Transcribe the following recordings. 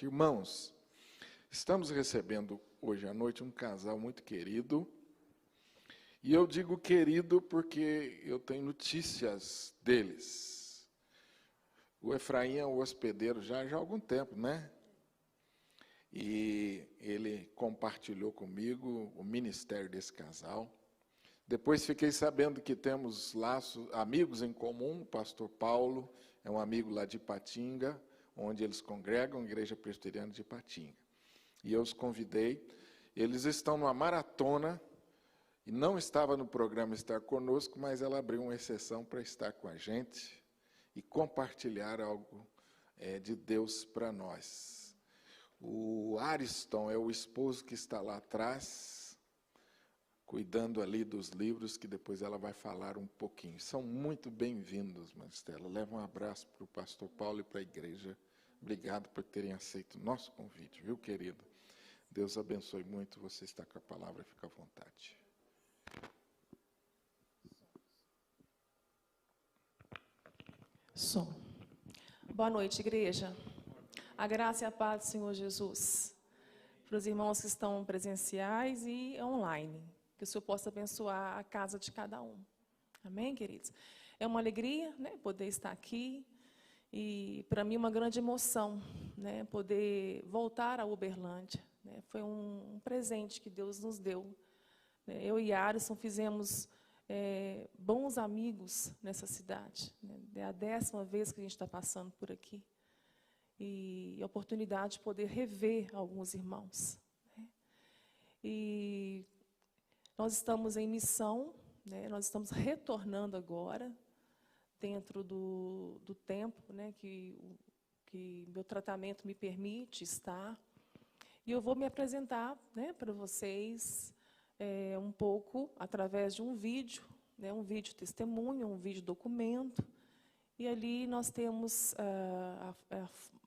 Irmãos, estamos recebendo hoje à noite um casal muito querido. E eu digo querido porque eu tenho notícias deles. O Efraim é o hospedeiro já há algum tempo, né? E ele compartilhou comigo o ministério desse casal. Depois fiquei sabendo que temos laços, amigos em comum. O pastor Paulo é um amigo lá de Ipatinga, onde eles congregam, a Igreja Presbiteriana de Ipatinga. E eu os convidei. Eles estão numa maratona, e não estava no programa estar conosco, mas ela abriu uma exceção para estar com a gente e compartilhar algo de Deus para nós. O Ariston é o esposo que está lá atrás, cuidando ali dos livros, que depois ela vai falar um pouquinho. São muito bem-vindos, Maristela. Leva um abraço para o pastor Paulo e para a igreja. Obrigado por terem aceito o nosso convite, viu, querido? Deus abençoe muito. Você está com a palavra, fica à vontade. Som. Boa noite, igreja. A graça e a paz do Senhor Jesus. Para os irmãos que estão presenciais e online. Que o Senhor possa abençoar a casa de cada um. Amém, queridos? É uma alegria, né, poder estar aqui. E, para mim, uma grande emoção, né, poder voltar a Uberlândia. Né? Foi um presente que Deus nos deu. Eu e Alisson fizemos bons amigos nessa cidade. É a 10ª vez que a gente está passando por aqui. E a oportunidade de poder rever alguns irmãos. Né? E nós estamos em missão, né? Nós estamos retornando agora, dentro do tempo, né, que meu tratamento me permite estar. E eu vou me apresentar, né, para vocês um pouco através de um vídeo, né, um vídeo testemunho, um vídeo documento. E ali nós temos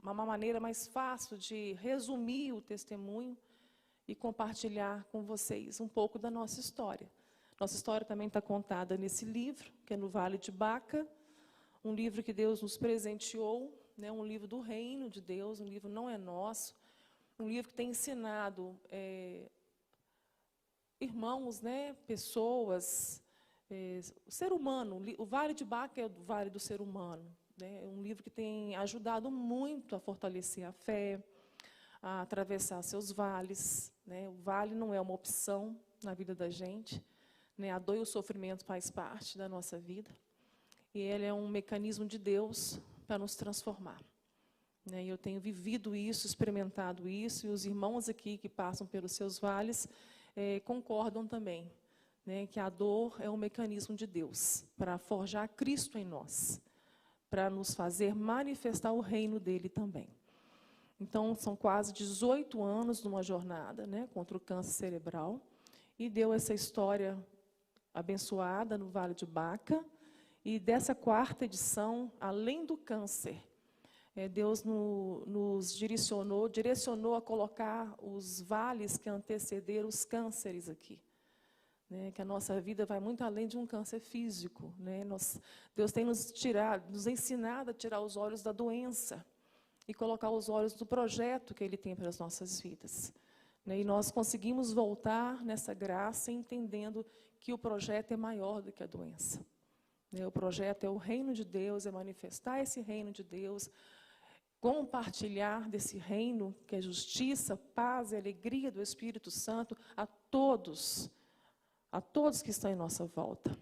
uma maneira mais fácil de resumir o testemunho e compartilhar com vocês um pouco da nossa história. Nossa história também está contada nesse livro, que é no Vale de Baca, um livro que Deus nos presenteou, né, um livro do reino de Deus, um livro não é nosso, um livro que tem ensinado irmãos, né, pessoas, o ser humano. O Vale de Baca é o Vale do Ser Humano. Né, é um livro que tem ajudado muito a fortalecer a fé, a atravessar seus vales. Né, o vale não é uma opção na vida da gente. Né, a dor e o sofrimento faz parte da nossa vida. E ele é um mecanismo de Deus para nos transformar. Né, e eu tenho vivido isso, experimentado isso, e os irmãos aqui que passam pelos seus vales concordam também, né, que a dor é um mecanismo de Deus para forjar Cristo em nós, para nos fazer manifestar o reino dele também. Então, são quase 18 anos numa jornada, né, contra o câncer cerebral, e deu essa história abençoada no Vale de Baca. E dessa 4ª edição, além do câncer, Deus nos direcionou a colocar os vales que antecederam os cânceres aqui. Né, que a nossa vida vai muito além de um câncer físico. Né, Deus tem nos ensinado a tirar os olhos da doença e colocar os olhos do projeto que Ele tem para as nossas vidas. Né, e nós conseguimos voltar nessa graça entendendo que o projeto é maior do que a doença. Né, o projeto é o reino de Deus, é manifestar esse reino de Deus, compartilhar desse reino, que é justiça, paz e alegria do Espírito Santo a todos que estão em nossa volta.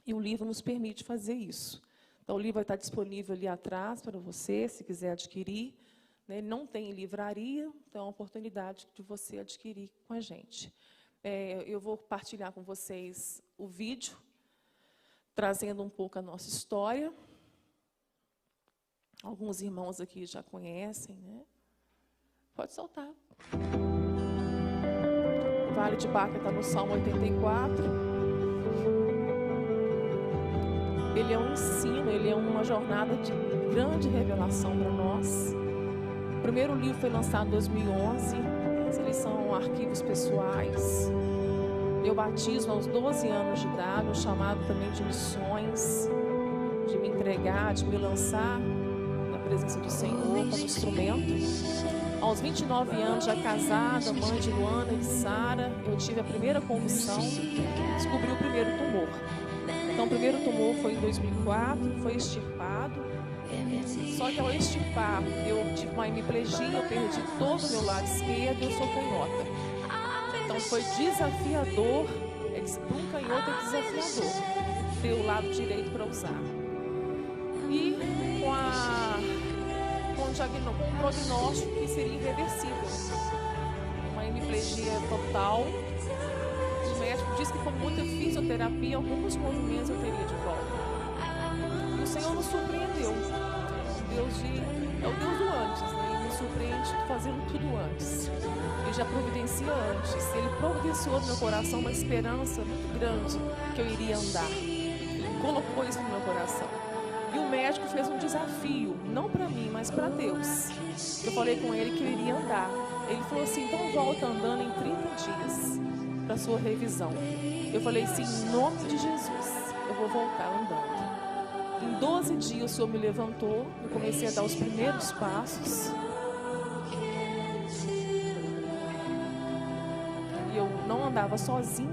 E o livro nos permite fazer isso. Então, o livro vai estar disponível ali atrás para você, se quiser adquirir. Né? Ele não tem em livraria, então é uma oportunidade de você adquirir com a gente. Eu vou partilhar com vocês o vídeo, trazendo um pouco a nossa história. Alguns irmãos aqui já conhecem, né? Pode soltar. O Vale de Baca está no Salmo 84. Ele é um ensino, ele é uma jornada de grande revelação para nós. O primeiro livro foi lançado em 2011. Eles são arquivos pessoais. Meu batismo aos 12 anos de idade, um chamado também de missões, de me entregar, de me lançar na presença do Senhor como instrumento. Aos 29 anos, já casada, mãe de Luana e Sara, eu tive a primeira convulsão, descobri o primeiro tumor. Então, o primeiro tumor foi em 2004, foi extirpado. Só que ao extirpar, eu tive uma hemiplegia, eu perdi todo o meu lado esquerdo e eu sou canhota. Então, foi desafiador, para um canhoto é desafiador, ter o lado direito para usar. E com um prognóstico que seria irreversível. Uma hemiplegia total. O médico disse que com muita fisioterapia, alguns movimentos eu teria de volta. E o Senhor nos surpreendeu. É o Deus do antes, né? Ele nos surpreende fazendo tudo antes. Ele já providencia antes. Ele providenciou no meu coração uma esperança muito grande que eu iria andar. Ele colocou isso no meu coração. E o médico fez um desafio, não para mim, mas para Deus. Eu falei com ele que eu iria andar. Ele falou assim, então volta andando em 30 dias para sua revisão. Eu falei assim, em nome de Jesus, eu vou voltar andando. Em 12 dias o Senhor me levantou, eu comecei a dar os primeiros passos. E eu não andava sozinha,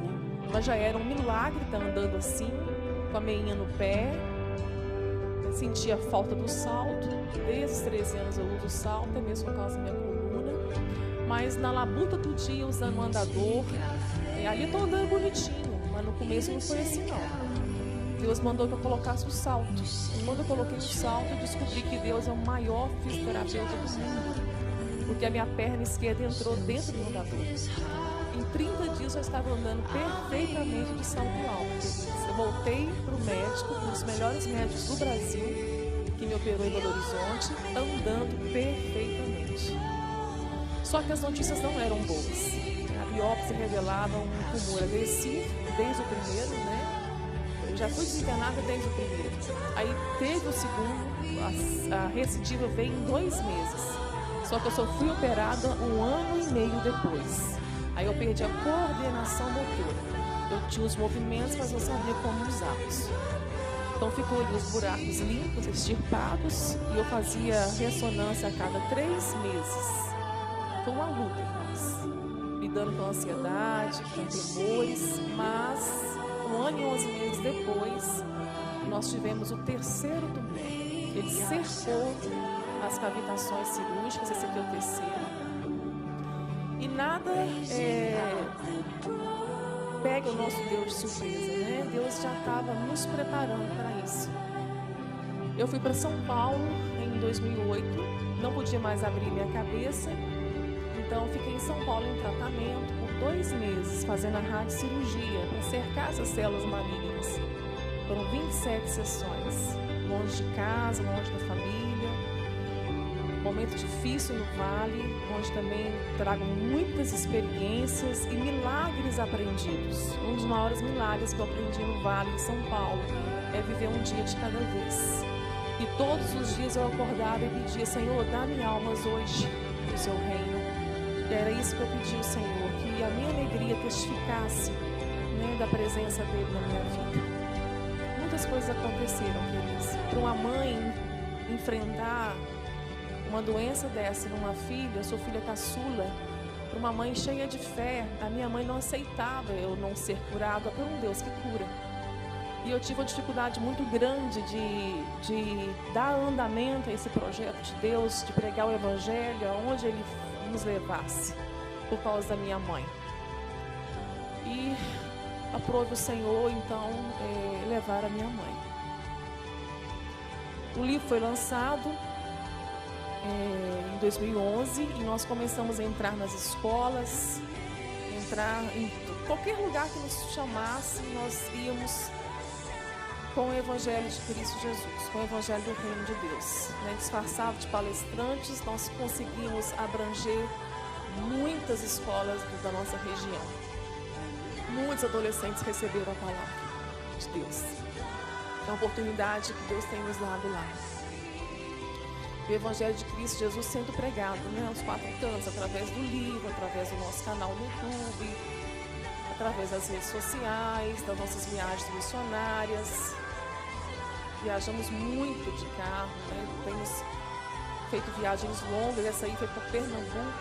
mas já era um milagre estar andando assim, com a meinha no pé. Sentia a falta do salto, desde os 13 anos eu uso salto, é mesmo por causa da minha coluna, mas na labuta do dia usando um andador, ali eu estou andando bonitinho, mas no começo não foi assim não. Deus mandou que eu colocasse o salto, e quando eu coloquei o salto eu descobri que Deus é o maior fisioterapeuta do mundo, porque a minha perna esquerda entrou dentro do andador. Em 30 dias eu estava andando perfeitamente de salto alto. Eu voltei para o médico, um dos melhores médicos do Brasil, que me operou em Belo Horizonte, andando perfeitamente. Só que as notícias não eram boas. A biópsia revelava um tumor agressivo desde o primeiro, né? Eu já fui desencarnada desde o primeiro. Aí teve o segundo, a recidiva veio em 2 meses. Só que eu só fui operada 1 ano e meio depois. Aí eu perdi a coordenação motora. Eu tinha os movimentos, mas eu sabia como usá-los. Então ficou ali os buracos limpos, extirpados, e eu fazia ressonância a cada 3 meses. Foi uma luta, irmãos. Lidando com ansiedade, com temores, mas 1 ano e 11 meses depois, nós tivemos o terceiro tumor. Ele cercou as cavitações cirúrgicas, esse aqui é o terceiro. E nada pega o nosso Deus de surpresa, né? Deus já estava nos preparando para isso. Eu fui para São Paulo em 2008, não podia mais abrir minha cabeça, então fiquei em São Paulo em tratamento por 2 meses, fazendo a radiocirurgia para cercar essas células malignas. Foram 27 sessões, longe de casa, longe da família. Momento difícil no Vale, onde também trago muitas experiências e milagres aprendidos. Um dos maiores milagres que eu aprendi no Vale, em São Paulo, é viver um dia de cada vez. E todos os dias eu acordava e pedia, Senhor, dá-me almas hoje do seu reino. E era isso que eu pedi ao Senhor, que a minha alegria testificasse, né, da presença dele na minha vida. Muitas coisas aconteceram, queridos. Para uma mãe enfrentar uma doença dessa numa filha, eu sou filha caçula, para uma mãe cheia de fé, a minha mãe não aceitava eu não ser curada por um Deus que cura. E eu tive uma dificuldade muito grande de dar andamento a esse projeto de Deus, de pregar o Evangelho, aonde Ele nos levasse, por causa da minha mãe. E aprove o Senhor, então, levar a minha mãe. O livro foi lançado em 2011 e nós começamos a entrar nas escolas, entrar em qualquer lugar que nos chamasse, nós íamos com o Evangelho de Cristo Jesus, com o Evangelho do Reino de Deus, né? Disfarçado de palestrantes, nós conseguimos abranger muitas escolas da nossa região. Muitos adolescentes receberam a palavra de Deus. É uma oportunidade que Deus tem nos dado lá. O Evangelho de Cristo Jesus sendo pregado, né, aos 4 cantos, através do livro, através do nosso canal no YouTube, através das redes sociais, das nossas viagens missionárias. Viajamos muito de carro, né? Temos feito viagens longas, essa aí foi para Pernambuco,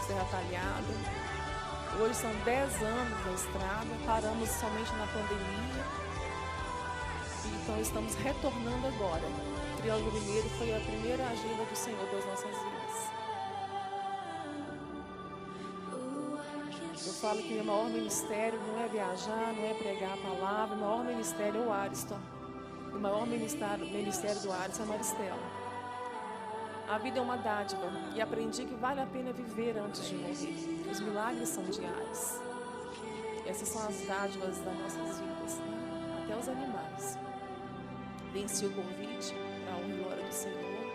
Serra Talhada. Hoje são 10 anos na estrada, paramos somente na pandemia. Então estamos retornando agora. Triângulo Mineiro foi a primeira agenda do Senhor das nossas vidas. Eu falo que o maior ministério não é viajar, não é pregar a palavra, o maior ministério é o Ariston. O maior ministério do Ariston é a Maristela. A vida é uma dádiva e aprendi que vale a pena viver antes de morrer. Os milagres são diários. Essas são as dádivas das nossas vidas, né? Até os animais. Venci o convite para a honra e glória do Senhor.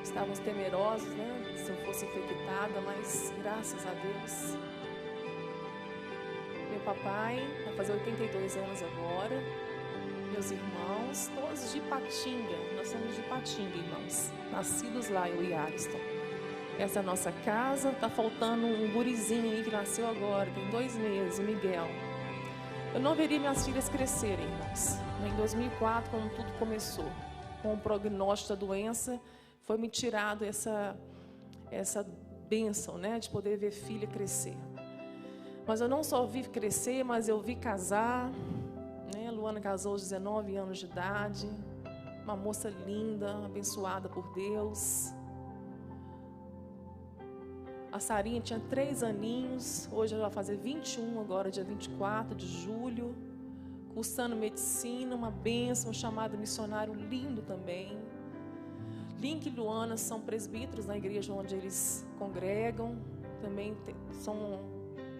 Estávamos temerosos, né? Se eu fosse infectada, mas graças a Deus. Meu papai vai fazer 82 anos agora. Meus irmãos, todos de Patinga. Nós somos de Patinga, irmãos. Nascidos lá, eu e Ariston. Essa é a nossa casa. Está faltando um gurizinho aí que nasceu agora, tem 2 meses, o Miguel. Eu não veria minhas filhas crescerem, irmãos. Em 2004, quando tudo começou, com o prognóstico da doença, foi me tirado essa bênção, né, de poder ver filha crescer. Mas eu não só vi crescer, mas eu vi casar. Né? Luana casou aos 19 anos de idade, uma moça linda, abençoada por Deus. A Sarinha tinha 3 aninhos, hoje ela vai fazer 21, agora dia 24 de julho, cursando medicina, uma bênção, um chamado missionário lindo também. Link e Luana são presbíteros na igreja onde eles congregam, também são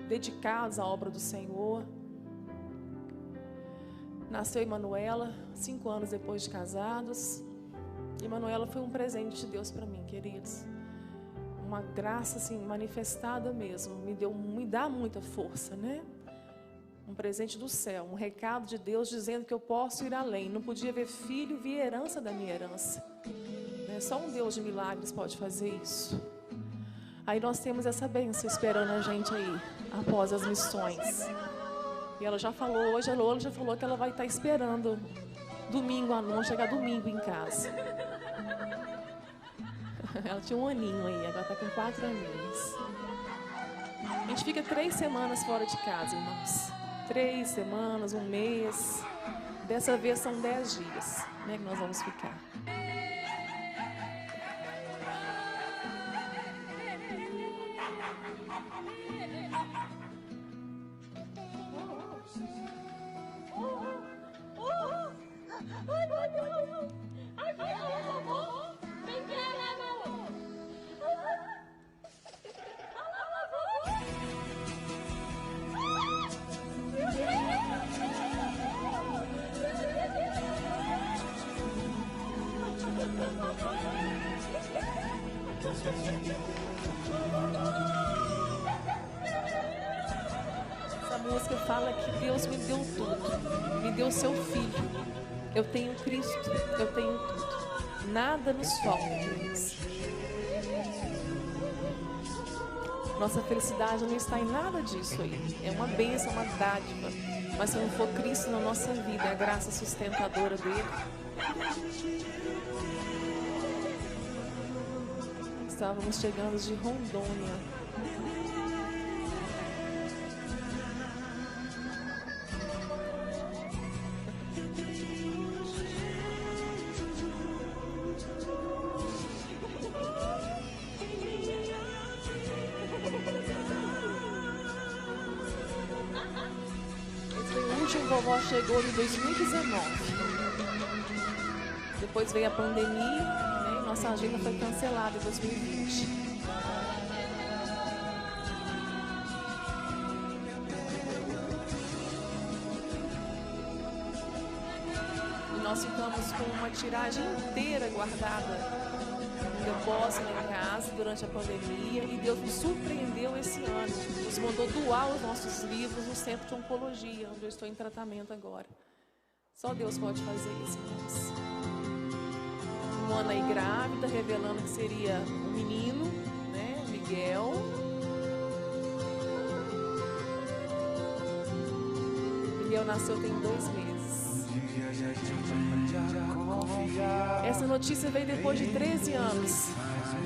dedicados à obra do Senhor. Nasceu Emanuela, 5 anos depois de casados. Emanuela foi um presente de Deus para mim, queridos. Uma graça assim, manifestada mesmo, me dá muita força, né? Um presente do céu, um recado de Deus dizendo que eu posso ir além. Não podia ver filho, vi herança da minha herança. Só um Deus de milagres pode fazer isso. Aí nós temos essa bênção esperando a gente aí, após as missões. E ela já falou, hoje a Lola já falou que ela vai estar esperando domingo à noite, chegar domingo em casa. Ela tinha 1 aninho aí, agora está com 4 aninhos. A gente fica 3 semanas fora de casa, irmãos. 3 semanas, 1 mês. Dessa vez são 10 dias, né, que nós vamos ficar. Essa música fala que Deus me deu tudo, me deu seu filho. Eu tenho Cristo, eu tenho tudo. Nada nos falta, queridos. Nossa felicidade não está em nada disso aí. É uma bênção, uma dádiva. Mas se não for Cristo na nossa vida, é a graça sustentadora dele. Estávamos chegando de Rondônia. Vovó chegou em 2019. Depois veio a pandemia, né? Nossa agenda foi cancelada em 2020. E nós ficamos com uma tiragem inteira guardada no depósito em casa durante a pandemia, e Deus nos surpreendeu esse ano. Nos mandou doar os nossos livros no Centro de Oncologia, onde eu estou em tratamento agora. Só Deus pode fazer isso, irmãos. Um ano aí grávida, revelando que seria um menino, né, Miguel. Miguel nasceu tem 2 meses. Essa notícia veio depois de 13 anos.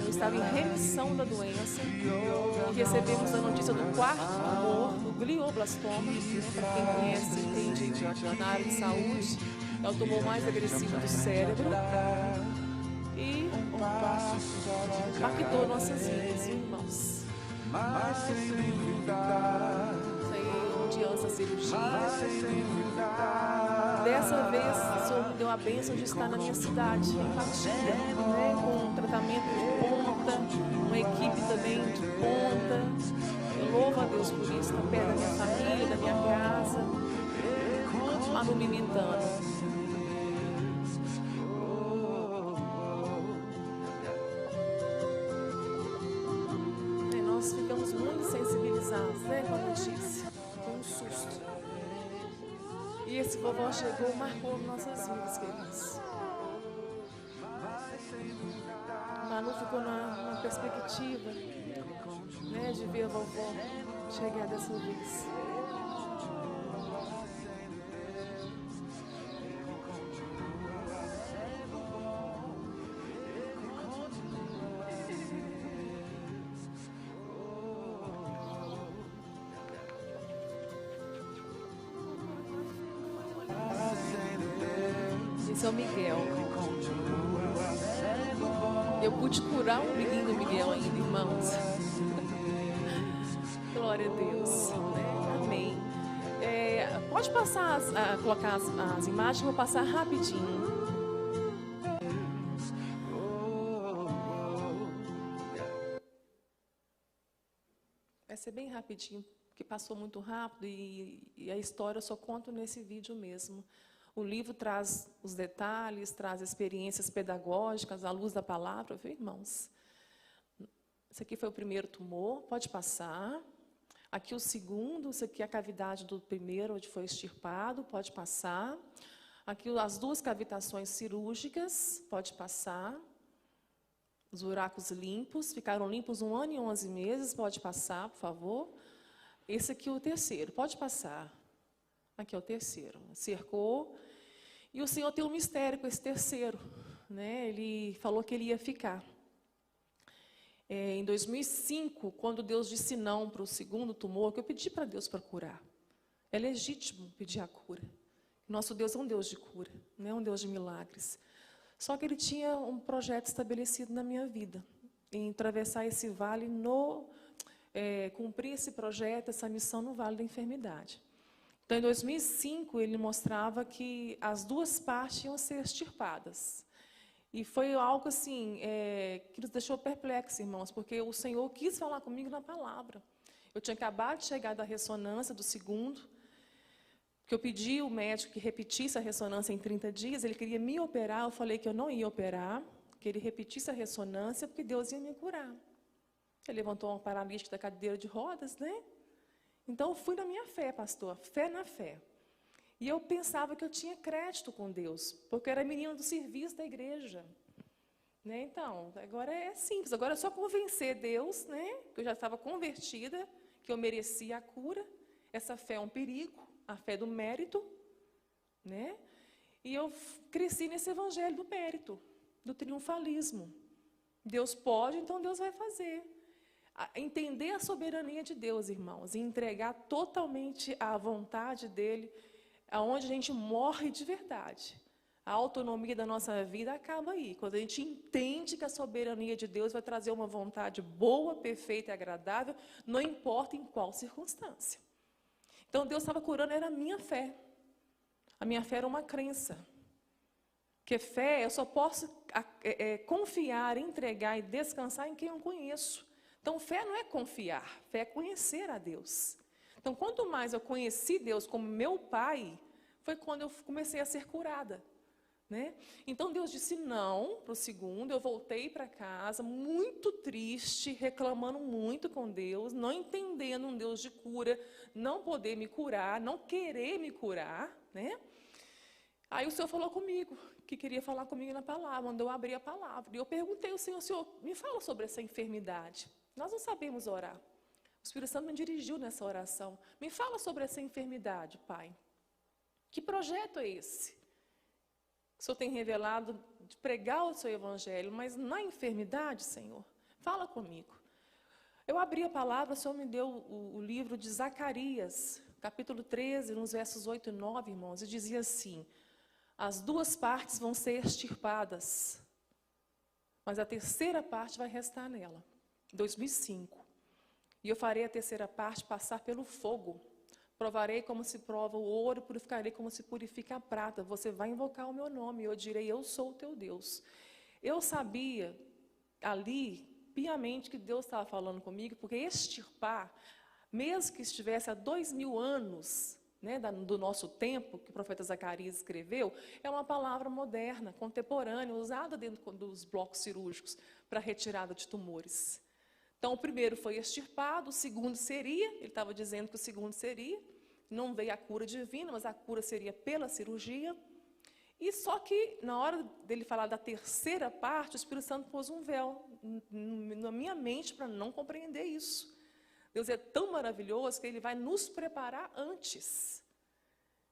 Eu estava em remissão da doença e recebemos a notícia do quarto tumor, do glioblastoma, para quem conhece, entende na área de saúde, é o tumor mais agressivo do cérebro e impactou nossas vidas, irmãos. Sem adiança cirurgia. Dessa vez, o Senhor me deu a bênção de estar na minha cidade, em Patinga, né, com um tratamento de ponta, uma equipe também de ponta. Eu louvo a Deus por isso, estar perto da minha família, da minha casa, amamentando. E nós ficamos muito sensibilizados, né, com a notícia, com um susto. E esse vovó chegou, marcou nossas vidas, queridos. Manu ficou na perspectiva, né, de ver a vovó chegar dessa vez. Esse é o Miguel. Eu pude curar o umbliguinho do Miguel ainda, irmãos. Glória a Deus. Amém. Pode passar, colocar as imagens, vou passar rapidinho. Vai ser bem rapidinho, porque passou muito rápido e a história eu só conto nesse vídeo mesmo. O livro traz os detalhes, traz experiências pedagógicas à luz da palavra, viu, irmãos? Esse aqui foi o primeiro tumor, pode passar. Aqui o segundo, isso aqui é a cavidade do primeiro, onde foi extirpado, pode passar. Aqui as duas cavitações cirúrgicas, pode passar. Os buracos limpos, ficaram limpos 1 ano e 11 meses, pode passar, por favor. Esse aqui é o terceiro, pode passar. Aqui é o terceiro, cercou. E o Senhor tem um mistério com esse terceiro, né? Ele falou que ele ia ficar. Em 2005, quando Deus disse não para o segundo tumor, que eu pedi para Deus para curar. É legítimo pedir a cura. Nosso Deus é um Deus de cura, não é um Deus de milagres. Só que Ele tinha um projeto estabelecido na minha vida, em atravessar esse vale, cumprir esse projeto, essa missão no vale da enfermidade. Então, em 2005, Ele mostrava que as duas partes iam ser extirpadas. E foi algo assim, que nos deixou perplexos, irmãos, porque o Senhor quis falar comigo na palavra. Eu tinha acabado de chegar da ressonância do segundo, que eu pedi ao médico que repetisse a ressonância em 30 dias, ele queria me operar, eu falei que eu não ia operar, que ele repetisse a ressonância, porque Deus ia me curar. Ele levantou um paralítico da cadeira de rodas, né? Então, eu fui na minha fé, pastor, fé na fé. E eu pensava que eu tinha crédito com Deus, porque eu era menina do serviço da igreja. Né? Então, agora é simples, agora é só convencer Deus, né? Que eu já estava convertida, que eu merecia a cura. Essa fé é um perigo, a fé do mérito. Né? E eu cresci nesse evangelho do mérito, do triunfalismo. Deus pode, então Deus vai fazer. Entender a soberania de Deus, irmãos, e entregar totalmente à vontade dEle, aonde a gente morre de verdade. A autonomia da nossa vida acaba aí, quando a gente entende que a soberania de Deus vai trazer uma vontade boa, perfeita e agradável, não importa em qual circunstância. Então, Deus estava curando, era a minha fé. A minha fé era uma crença. Porque fé, eu só posso confiar, entregar e descansar em quem eu conheço. Então, fé não é confiar, fé é conhecer a Deus. Então, quanto mais eu conheci Deus como meu Pai, foi quando eu comecei a ser curada. Né? Então, Deus disse não para o segundo, eu voltei para casa muito triste, reclamando muito com Deus, não entendendo um Deus de cura, não poder me curar, não querer me curar. Né? Aí o Senhor falou comigo, que queria falar comigo na palavra, mandou eu abrir a palavra. E eu perguntei ao Senhor, Senhor, me fala sobre essa enfermidade. Nós não sabemos orar. O Espírito Santo me dirigiu nessa oração. Me fala sobre essa enfermidade, Pai. Que projeto é esse? O Senhor tem revelado de pregar o seu evangelho, mas na enfermidade, Senhor, fala comigo. Eu abri a palavra, o Senhor me deu o livro de Zacarias, capítulo 13, nos versos 8 e 9, irmãos, e dizia assim: as duas partes vão ser extirpadas, mas a terceira parte vai restar nela. 2005. E eu farei a terceira parte passar pelo fogo. Provarei como se prova o ouro, purificarei como se purifica a prata. Você vai invocar o meu nome, e eu direi, eu sou o teu Deus. Eu sabia ali, piamente, que Deus estava falando comigo, porque extirpar, mesmo que estivesse há 2000 anos, né, do nosso tempo, que o profeta Zacarias escreveu, é uma palavra moderna, contemporânea, usada dentro dos blocos cirúrgicos para retirada de tumores. Então, o primeiro foi extirpado, o segundo seria, ele estava dizendo que o segundo seria, não veio a cura divina, mas a cura seria pela cirurgia. E só que, na hora dele falar da terceira parte, o Espírito Santo pôs um véu na minha mente para não compreender isso. Deus é tão maravilhoso que Ele vai nos preparar antes.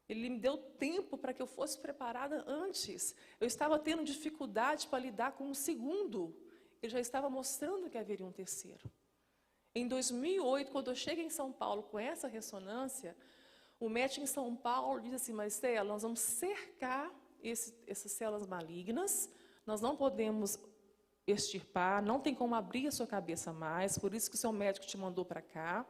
Ele me deu tempo para que eu fosse preparada antes. Eu estava tendo dificuldade para lidar com o segundo. Ele já estava mostrando que haveria um terceiro. Em 2008, quando eu cheguei em São Paulo com essa ressonância, o médico em São Paulo disse assim, Maristela, nós vamos cercar essas células malignas, nós não podemos extirpar, não tem como abrir a sua cabeça mais, por isso que o seu médico te mandou para cá.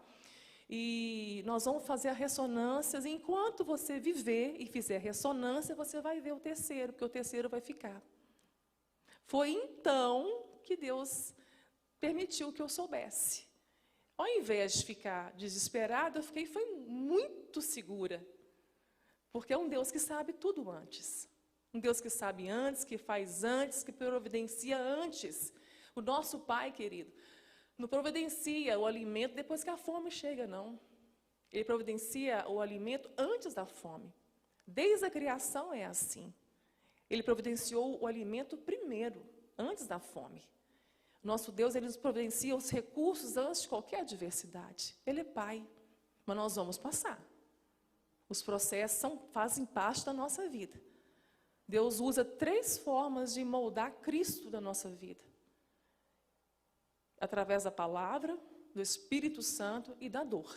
E nós vamos fazer a ressonância, e enquanto você viver e fizer a ressonância, você vai ver o terceiro, porque o terceiro vai ficar. Foi então que Deus permitiu que eu soubesse. Ao invés de ficar desesperada, eu foi muito segura. Porque é um Deus que sabe tudo antes. Um Deus que sabe antes, que faz antes, que providencia antes. O nosso Pai, querido, não providencia o alimento depois que a fome chega, não. Ele providencia o alimento antes da fome. Desde a criação é assim. Ele providenciou o alimento primeiro, antes da fome. Nosso Deus, Ele nos providencia os recursos antes de qualquer adversidade. Ele é Pai, mas nós vamos passar. Os processos fazem parte da nossa vida. Deus usa 3 formas de moldar Cristo da nossa vida. Através da palavra, do Espírito Santo e da dor.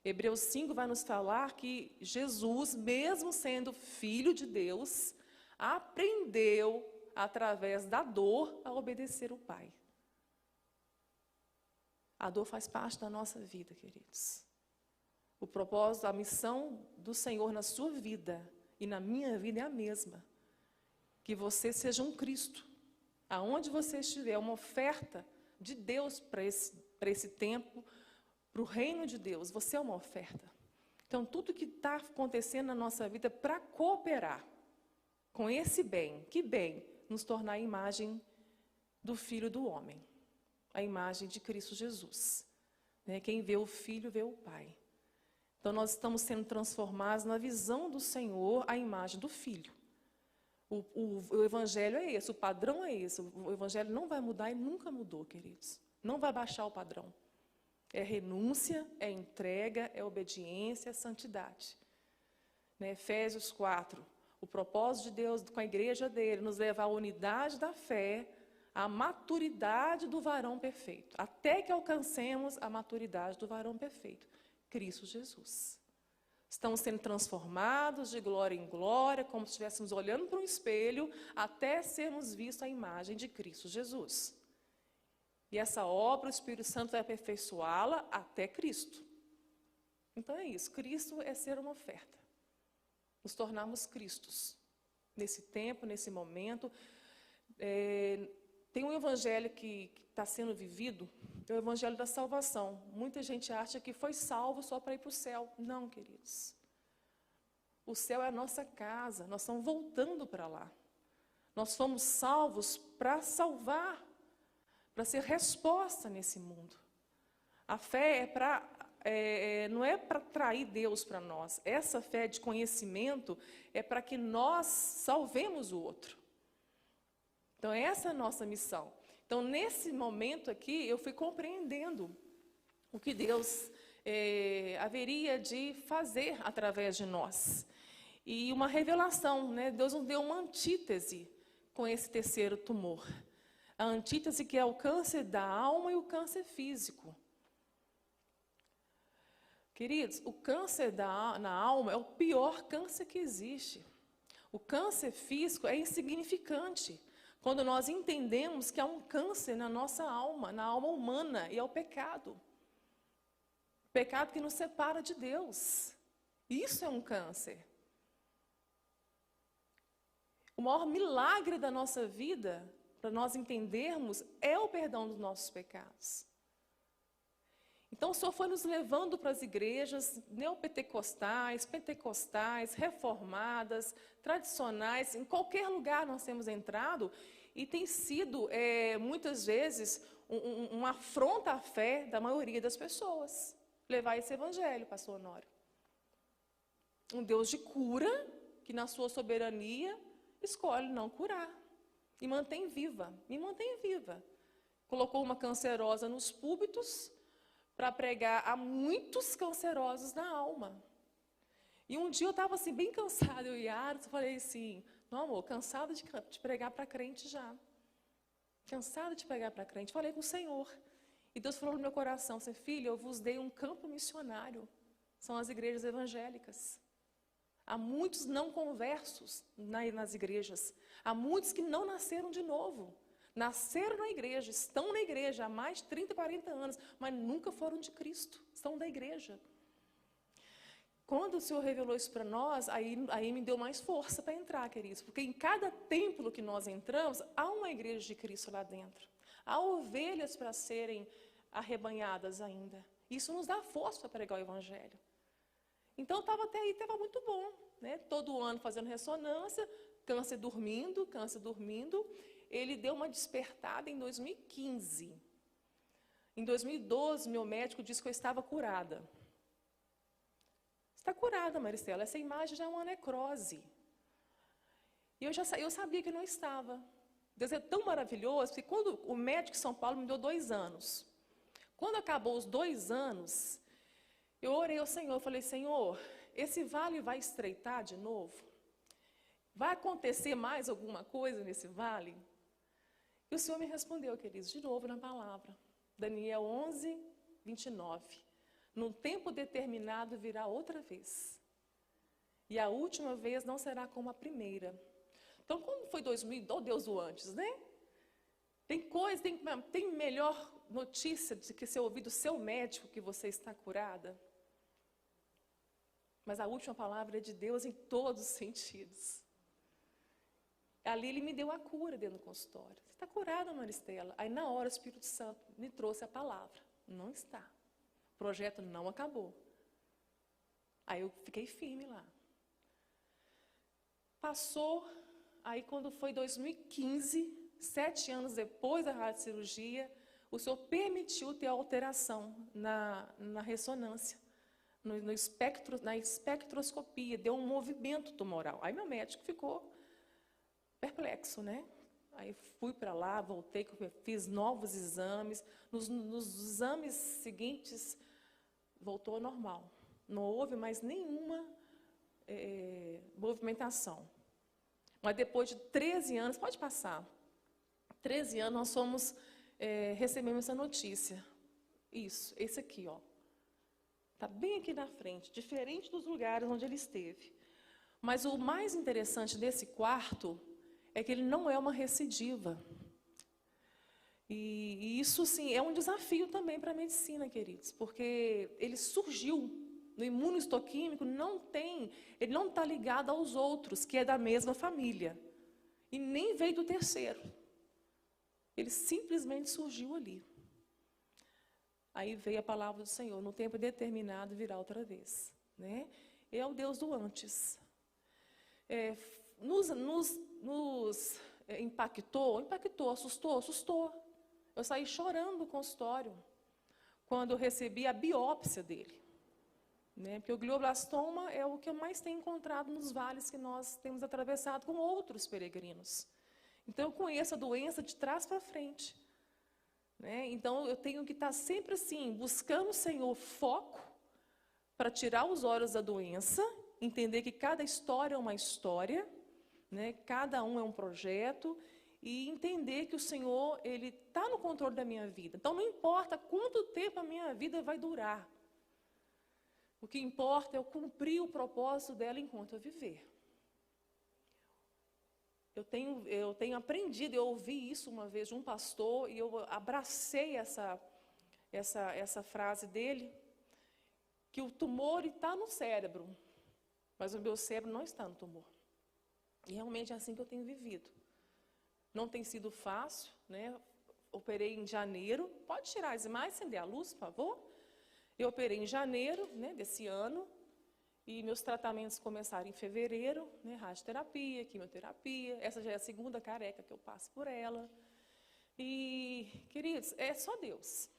Hebreus 5 vai nos falar que Jesus, mesmo sendo Filho de Deus, aprendeu, através da dor, a obedecer o Pai. A dor faz parte da nossa vida, queridos. O propósito, a missão do Senhor na sua vida e na minha vida é a mesma. Que você seja um Cristo. Aonde você estiver, uma oferta de Deus para esse tempo, para o reino de Deus. Você é uma oferta. Então, tudo que está acontecendo na nossa vida para cooperar com esse bem. Que bem? Nos tornar a imagem do Filho do homem. A imagem de Cristo Jesus. Quem vê o Filho, vê o Pai. Então, nós estamos sendo transformados na visão do Senhor, a imagem do Filho. O Evangelho é esse, o padrão é esse. O Evangelho não vai mudar e nunca mudou, queridos. Não vai baixar o padrão. É renúncia, é entrega, é obediência, é santidade. Efésios 4. O propósito de Deus com a igreja dele, nos levar à unidade da fé, à maturidade do varão perfeito. Até que alcancemos a maturidade do varão perfeito. Cristo Jesus. Estamos sendo transformados de glória em glória, como se estivéssemos olhando para um espelho, até sermos vistos a imagem de Cristo Jesus. E essa obra, o Espírito Santo vai aperfeiçoá-la até Cristo. Então é isso, Cristo é ser uma oferta. Nos tornarmos Cristos. Nesse tempo, nesse momento. Tem um evangelho que está sendo vivido, é o evangelho da salvação. Muita gente acha que foi salvo só para ir para o céu. Não, queridos. O céu é a nossa casa, nós estamos voltando para lá. Nós fomos salvos para salvar, para ser resposta nesse mundo. A fé não é para atrair Deus para nós. Essa fé de conhecimento é para que nós salvemos o outro. Então, essa é a nossa missão. Então, nesse momento aqui, eu fui compreendendo o que Deus haveria de fazer através de nós. E uma revelação, né? Deus nos deu uma antítese com esse terceiro tumor. A antítese que é o câncer da alma e o câncer físico. Queridos, o câncer na alma é o pior câncer que existe. O câncer físico é insignificante quando nós entendemos que há um câncer na nossa alma, na alma humana, e é o pecado. O pecado que nos separa de Deus. Isso é um câncer. O maior milagre da nossa vida, para nós entendermos, é o perdão dos nossos pecados. Então, o Senhor foi nos levando para as igrejas neopentecostais, pentecostais, reformadas, tradicionais, em qualquer lugar nós temos entrado, e tem sido, muitas vezes, uma afronta à fé da maioria das pessoas, levar esse evangelho, pastor Honório. Um Deus de cura, que na sua soberania escolhe não curar, e mantém viva, me mantém viva. Colocou uma cancerosa nos púlpitos, para pregar a muitos cancerosos na alma. E um dia eu estava assim, bem cansada, eu e Aros, eu falei assim, não amor, cansada de pregar para crente já. Cansada de pregar para crente. Falei com o Senhor. E Deus falou no meu coração, assim, filha, eu vos dei um campo missionário. São as igrejas evangélicas. Há muitos não conversos nas igrejas. Há muitos que não nasceram de novo. Nasceram na igreja, estão na igreja há mais de 30, 40 anos, mas nunca foram de Cristo, estão da igreja. Quando o Senhor revelou isso para nós, aí me deu mais força para entrar, queridos, porque em cada templo que nós entramos, há uma igreja de Cristo lá dentro. Há ovelhas para serem arrebanhadas ainda. Isso nos dá força para pregar o evangelho. Então, estava até aí, estava muito bom, né? Todo ano fazendo ressonância, câncer dormindo. Ele deu uma despertada em 2015. Em 2012, meu médico disse que eu estava curada. Está curada, Maristela, essa imagem já é uma necrose. E eu sabia que não estava. Deus é tão maravilhoso, que quando o médico de São Paulo me deu 2 anos. Quando acabou os 2 anos, eu orei ao Senhor, eu falei, Senhor, esse vale vai estreitar de novo? Vai acontecer mais alguma coisa nesse vale? E o Senhor me respondeu, queridos, de novo na palavra. Daniel 11, 29. Num tempo determinado virá outra vez. E a última vez não será como a primeira. Então, como foi 2012, Deus do antes, né? Tem melhor notícia de que você ouvir do seu médico que você está curada? Mas a última palavra é de Deus em todos os sentidos. Ali ele me deu a cura dentro do consultório. Você está curada, Maristela? Aí na hora o Espírito Santo me trouxe a palavra. Não está. O projeto não acabou. Aí eu fiquei firme lá. Passou, aí quando foi 2015, 7 anos depois da radiocirurgia, o Senhor permitiu ter alteração na ressonância, na espectroscopia, deu um movimento tumoral. Aí meu médico ficou perplexo, né? Aí fui para lá, voltei, fiz novos exames. Nos exames seguintes, voltou ao normal. Não houve mais nenhuma movimentação. Mas depois de 13 anos, pode passar, 13 anos nós recebemos essa notícia. Isso, esse aqui, ó. Está bem aqui na frente, diferente dos lugares onde ele esteve. Mas o mais interessante desse quarto é que ele não é uma recidiva. E isso, sim, é um desafio também para a medicina, queridos, porque ele surgiu no imunohistoquímico, ele não está ligado aos outros, que é da mesma família, e nem veio do terceiro. Ele simplesmente surgiu ali. Aí veio a palavra do Senhor, no tempo determinado virá outra vez, né? É o Deus do antes. Nos impactou, assustou. Eu saí chorando do consultório quando eu recebi a biópsia dele, né? Porque o glioblastoma é o que eu mais tenho encontrado nos vales que nós temos atravessado com outros peregrinos. Então eu conheço a doença de trás para frente, né? Então eu tenho que estar sempre assim, buscando o Senhor foco para tirar os olhos da doença entender que cada história é uma história, né? Cada um é um projeto, e entender que o Senhor, Ele está no controle da minha vida. Então, não importa quanto tempo a minha vida vai durar. O que importa é eu cumprir o propósito dela enquanto eu viver. Eu tenho aprendido, eu ouvi isso uma vez de um pastor, e eu abracei essa frase dele, que o tumor está no cérebro, mas o meu cérebro não está no tumor. E realmente é assim que eu tenho vivido. Não tem sido fácil, né? Operei em janeiro. Pode tirar as imagens, acender a luz, por favor? Eu operei em janeiro, né, desse ano, e meus tratamentos começaram em fevereiro, né, radioterapia, quimioterapia. Essa já é a segunda careca que eu passo por ela. E, queridos, é só Deus.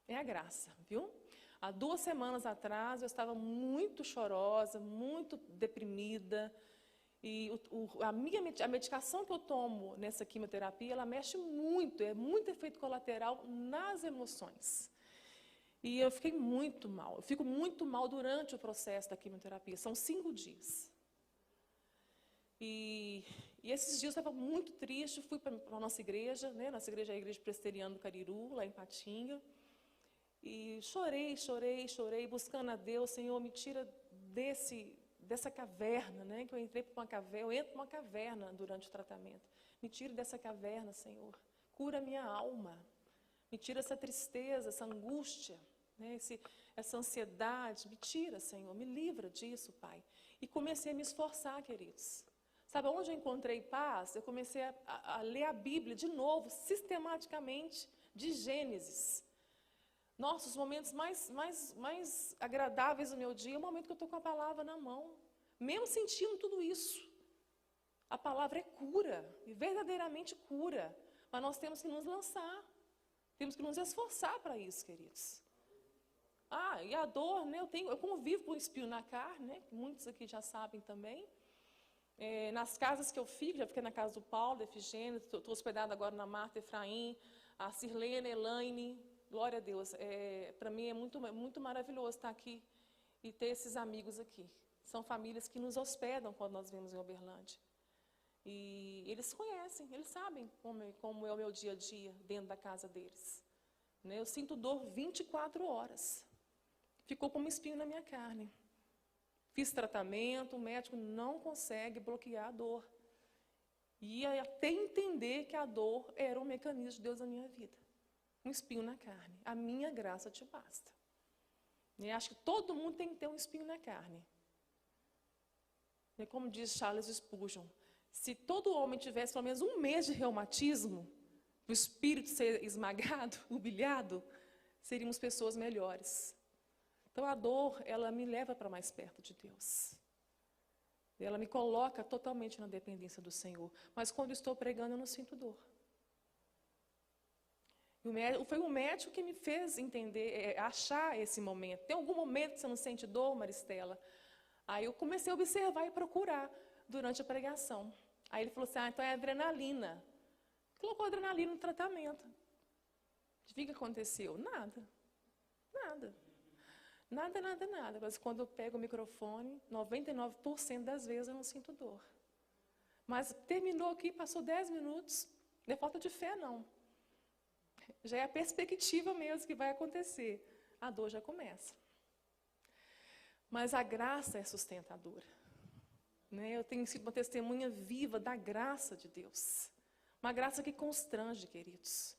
É a graça, viu? Há 2 semanas atrás, eu estava muito chorosa, muito deprimida. E a medicação que eu tomo nessa quimioterapia, ela mexe muito, é muito efeito colateral nas emoções. E eu fiquei muito mal. Eu fico muito mal durante o processo da quimioterapia. São 5 dias. E esses dias eu estava muito triste. Fui para a nossa igreja, né? Nossa igreja é a Igreja Presbiteriana do Cariru, lá em Patinga. E chorei, buscando a Deus. Senhor, me tira dessa caverna, né? Que eu entrei para uma caverna. Eu entro para uma caverna durante o tratamento. Me tira dessa caverna, Senhor. Cura minha alma. Me tira essa tristeza, essa angústia, né? Essa ansiedade. Me tira, Senhor. Me livra disso, Pai. E comecei a me esforçar, queridos. Sabe onde eu encontrei paz? Eu comecei a ler a Bíblia de novo, sistematicamente, de Gênesis. Nossa, os momentos mais agradáveis do meu dia é o momento que eu estou com a palavra na mão. Mesmo sentindo tudo isso. A palavra é cura, e verdadeiramente cura. Mas nós temos que nos lançar. Temos que nos esforçar para isso, queridos. E a dor, né? Eu convivo com o espinho na carne, né? Muitos aqui já sabem também. Nas casas que eu fico, já fiquei na casa do Paulo, da Efigênia, estou hospedada agora na Marta Efraim, a Sirlene, Elaine. Glória a Deus. Para mim é muito maravilhoso estar aqui e ter esses amigos aqui. São famílias que nos hospedam quando nós vemos em Uberlândia. E eles conhecem, eles sabem como é o meu dia a dia dentro da casa deles. Né? Eu sinto dor 24 horas. Ficou como espinho na minha carne. Fiz tratamento, o médico não consegue bloquear a dor. E até entender que a dor era um mecanismo de Deus na minha vida. Um espinho na carne. A minha graça te basta. E acho que todo mundo tem que ter um espinho na carne. E como diz Charles Spurgeon, se todo homem tivesse pelo menos 1 mês de reumatismo, o espírito ser esmagado, humilhado, seríamos pessoas melhores. Então a dor, ela me leva para mais perto de Deus. Ela me coloca totalmente na dependência do Senhor. Mas quando estou pregando, eu não sinto dor. Foi o médico que me fez entender, achar esse momento. Tem algum momento que você não sente dor, Maristela? Aí eu comecei a observar e procurar durante a pregação. Aí ele falou assim, então é adrenalina. Colocou adrenalina no tratamento. O que aconteceu? Nada. Mas quando eu pego o microfone, 99% das vezes eu não sinto dor. Mas terminou aqui, passou 10 minutos, não é falta de fé, não. Já é a perspectiva mesmo que vai acontecer. A dor já começa. Mas a graça é sustentadora. Né? Eu tenho sido uma testemunha viva da graça de Deus. Uma graça que constrange, queridos.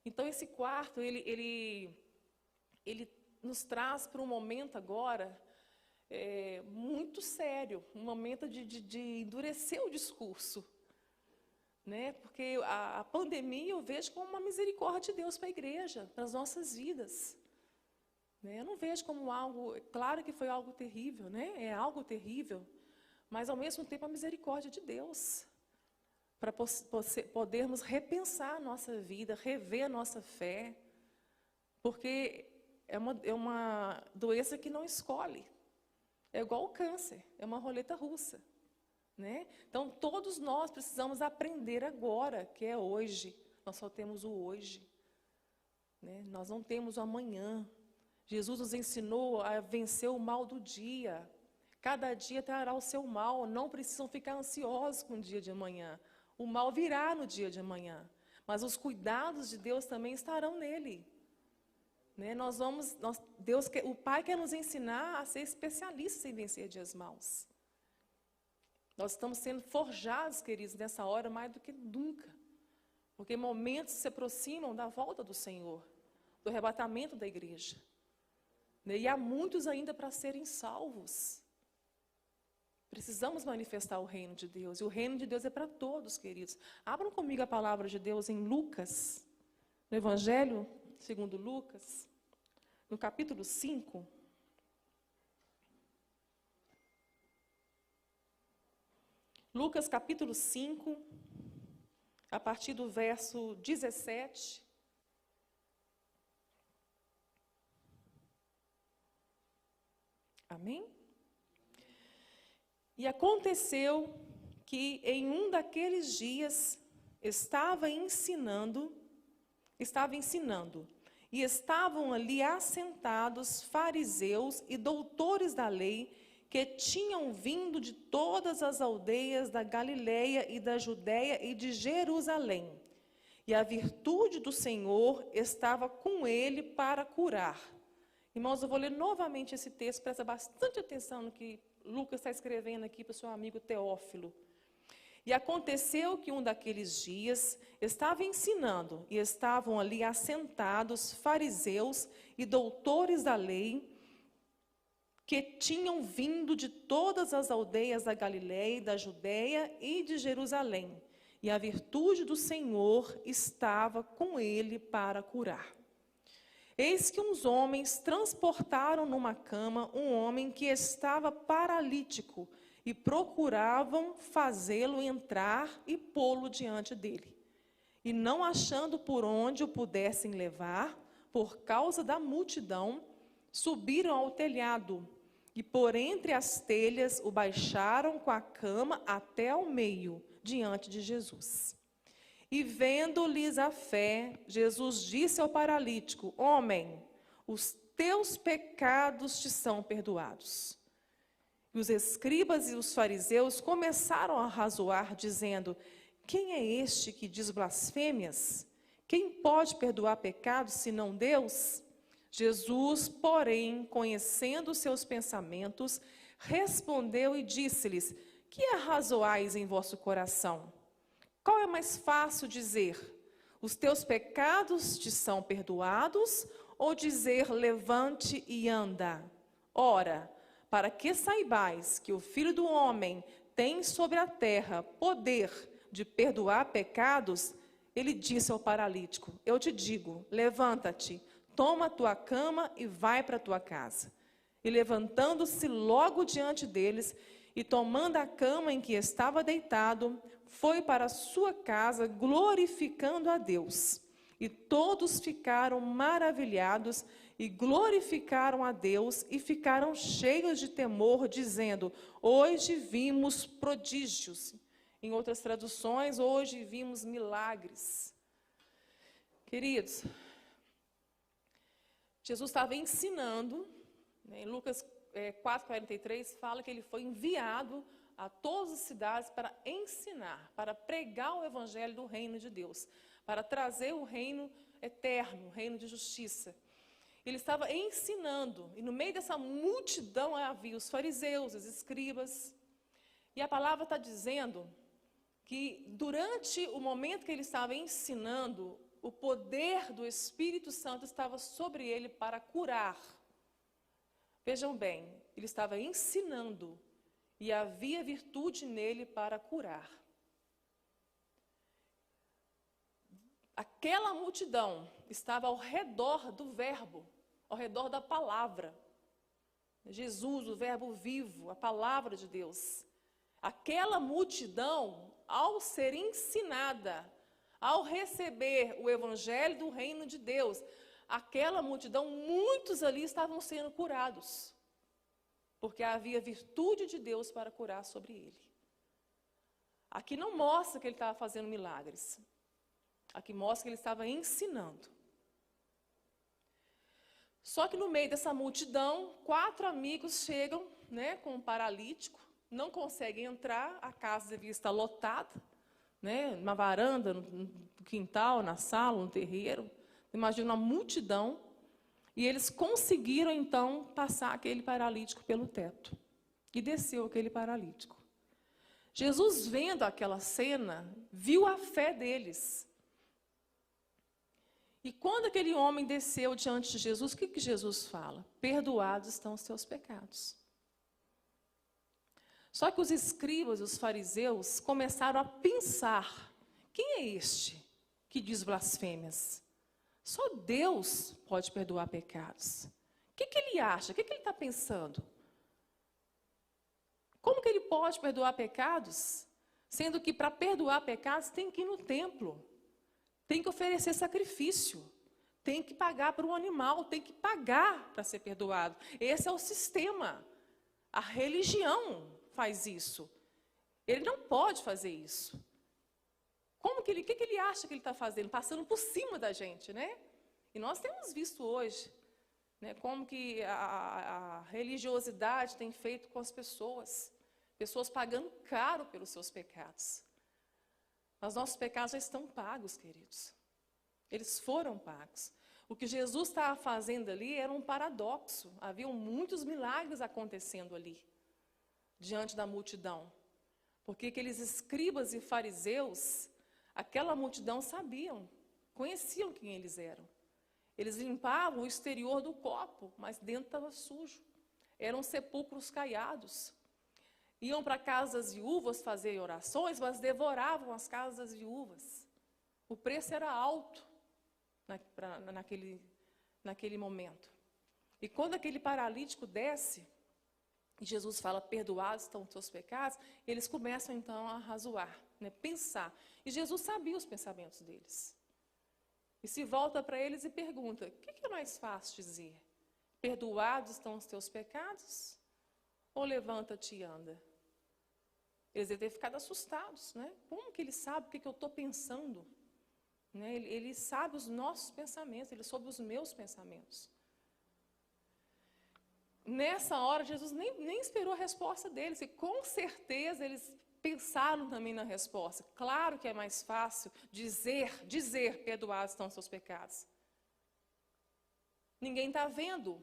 Então esse quarto, ele nos traz para um momento agora muito sério. Um momento de endurecer o discurso. Né? Porque a pandemia eu vejo como uma misericórdia de Deus para a igreja, para as nossas vidas. Né? Eu não vejo como algo, claro que foi algo terrível, né? É algo terrível, mas ao mesmo tempo a misericórdia de Deus, para podermos repensar a nossa vida, rever a nossa fé, porque é uma doença que não escolhe, é igual o câncer, é uma roleta russa. Né? Então, todos nós precisamos aprender agora, que é hoje. Nós só temos o hoje. Né? Nós não temos o amanhã. Jesus nos ensinou a vencer o mal do dia. Cada dia trará o seu mal, não precisam ficar ansiosos com o dia de amanhã. O mal virá no dia de amanhã, mas os cuidados de Deus também estarão nele. Né? O Pai quer nos ensinar a ser especialistas em vencer dias maus. Nós estamos sendo forjados, queridos, nessa hora mais do que nunca. Porque momentos se aproximam da volta do Senhor, do arrebatamento da igreja. Né? E há muitos ainda para serem salvos. Precisamos manifestar o reino de Deus. E o reino de Deus é para todos, queridos. Abram comigo a palavra de Deus em Lucas, no Evangelho segundo Lucas, no capítulo 5. Lucas capítulo 5, a partir do verso 17. Amém? E aconteceu que em um daqueles dias estava ensinando, e estavam ali assentados fariseus e doutores da lei, que tinham vindo de todas as aldeias da Galileia e da Judéia e de Jerusalém. E a virtude do Senhor estava com ele para curar. Irmãos, eu vou ler novamente esse texto, presta bastante atenção no que Lucas está escrevendo aqui para o seu amigo Teófilo. E aconteceu que um daqueles dias estava ensinando, e estavam ali assentados fariseus e doutores da lei, que tinham vindo de todas as aldeias da Galileia, da Judéia e de Jerusalém. E a virtude do Senhor estava com ele para curar. Eis que uns homens transportaram numa cama um homem que estava paralítico e procuravam fazê-lo entrar e pô-lo diante dele. E não achando por onde o pudessem levar, por causa da multidão, subiram ao telhado e por entre as telhas o baixaram com a cama até ao meio, diante de Jesus. E vendo-lhes a fé, Jesus disse ao paralítico: Homem, os teus pecados te são perdoados. E os escribas e os fariseus começaram a razoar, dizendo: Quem é este que diz blasfêmias? Quem pode perdoar pecados, senão Deus? Jesus, porém, conhecendo os seus pensamentos, respondeu e disse-lhes: Que arrazoais em vosso coração? Qual é mais fácil dizer: os teus pecados te são perdoados, ou dizer: levante e anda? Ora, para que saibais que o Filho do Homem tem sobre a terra poder de perdoar pecados, ele disse ao paralítico: Eu te digo, levanta-te, toma a tua cama e vai para a tua casa. E levantando-se logo diante deles, e tomando a cama em que estava deitado, foi para a sua casa, glorificando a Deus. E todos ficaram maravilhados e glorificaram a Deus e ficaram cheios de temor, dizendo: Hoje vimos prodígios. Em outras traduções, hoje vimos milagres. Queridos, Jesus estava ensinando, né, em Lucas 4,43, fala que ele foi enviado a todas as cidades para ensinar, para pregar o evangelho do reino de Deus, para trazer o reino eterno, o reino de justiça. Ele estava ensinando, e no meio dessa multidão havia os fariseus, os escribas, e a palavra está dizendo que durante o momento que ele estava ensinando, o poder do Espírito Santo estava sobre ele para curar. Vejam bem, ele estava ensinando e havia virtude nele para curar. Aquela multidão estava ao redor do verbo, ao redor da palavra. Jesus, o verbo vivo, a palavra de Deus. Aquela multidão, ao ser ensinada, ao receber o evangelho do reino de Deus, aquela multidão, muitos ali estavam sendo curados, porque havia virtude de Deus para curar sobre ele. Aqui não mostra que ele estava fazendo milagres, aqui mostra que ele estava ensinando. Só que no meio dessa multidão, 4 amigos chegam né, com um paralítico, não consegue entrar, a casa devia estar lotada, né, na varanda, no quintal, na sala, no terreiro. Imagina uma multidão. E eles conseguiram, então, passar aquele paralítico pelo teto. E desceu aquele paralítico. Jesus, vendo aquela cena, viu a fé deles. E quando aquele homem desceu diante de Jesus, o que Jesus fala? Perdoados estão os teus pecados. Só que os escribas e os fariseus começaram a pensar: quem é este que diz blasfêmias? Só Deus pode perdoar pecados. O que ele acha? O que ele está pensando? Como que ele pode perdoar pecados? Sendo que para perdoar pecados tem que ir no templo, tem que oferecer sacrifício, tem que pagar para um animal, tem que pagar para ser perdoado. Esse é o sistema. A religião faz isso. Ele não pode fazer isso. O que ele acha que ele está fazendo? Passando por cima da gente, né? E nós temos visto hoje, né, como que a religiosidade tem feito com as pessoas. Pessoas pagando caro pelos seus pecados. Mas nossos pecados já estão pagos, queridos. Eles foram pagos. O que Jesus estava fazendo ali era um paradoxo. Haviam muitos milagres acontecendo ali, diante da multidão. Porque aqueles escribas e fariseus, aquela multidão sabiam, conheciam quem eles eram. Eles limpavam o exterior do copo, mas dentro estava sujo. Eram sepulcros caiados. Iam para casas das viúvas fazer orações, mas devoravam as casas das viúvas. O preço era alto naquele momento. E quando aquele paralítico desce, e Jesus fala: perdoados estão os teus pecados, eles começam então a razoar, né, pensar. E Jesus sabia os pensamentos deles. E se volta para eles e pergunta: o que é mais fácil dizer? Perdoados estão os teus pecados? Ou levanta-te e anda? Eles devem ter ficado assustados, né? Como que ele sabe o que eu estou pensando? Né? Ele sabe os nossos pensamentos, ele soube os meus pensamentos. Nessa hora, Jesus nem esperou a resposta deles, e com certeza eles pensaram também na resposta. Claro que é mais fácil dizer perdoados estão os seus pecados. Ninguém está vendo,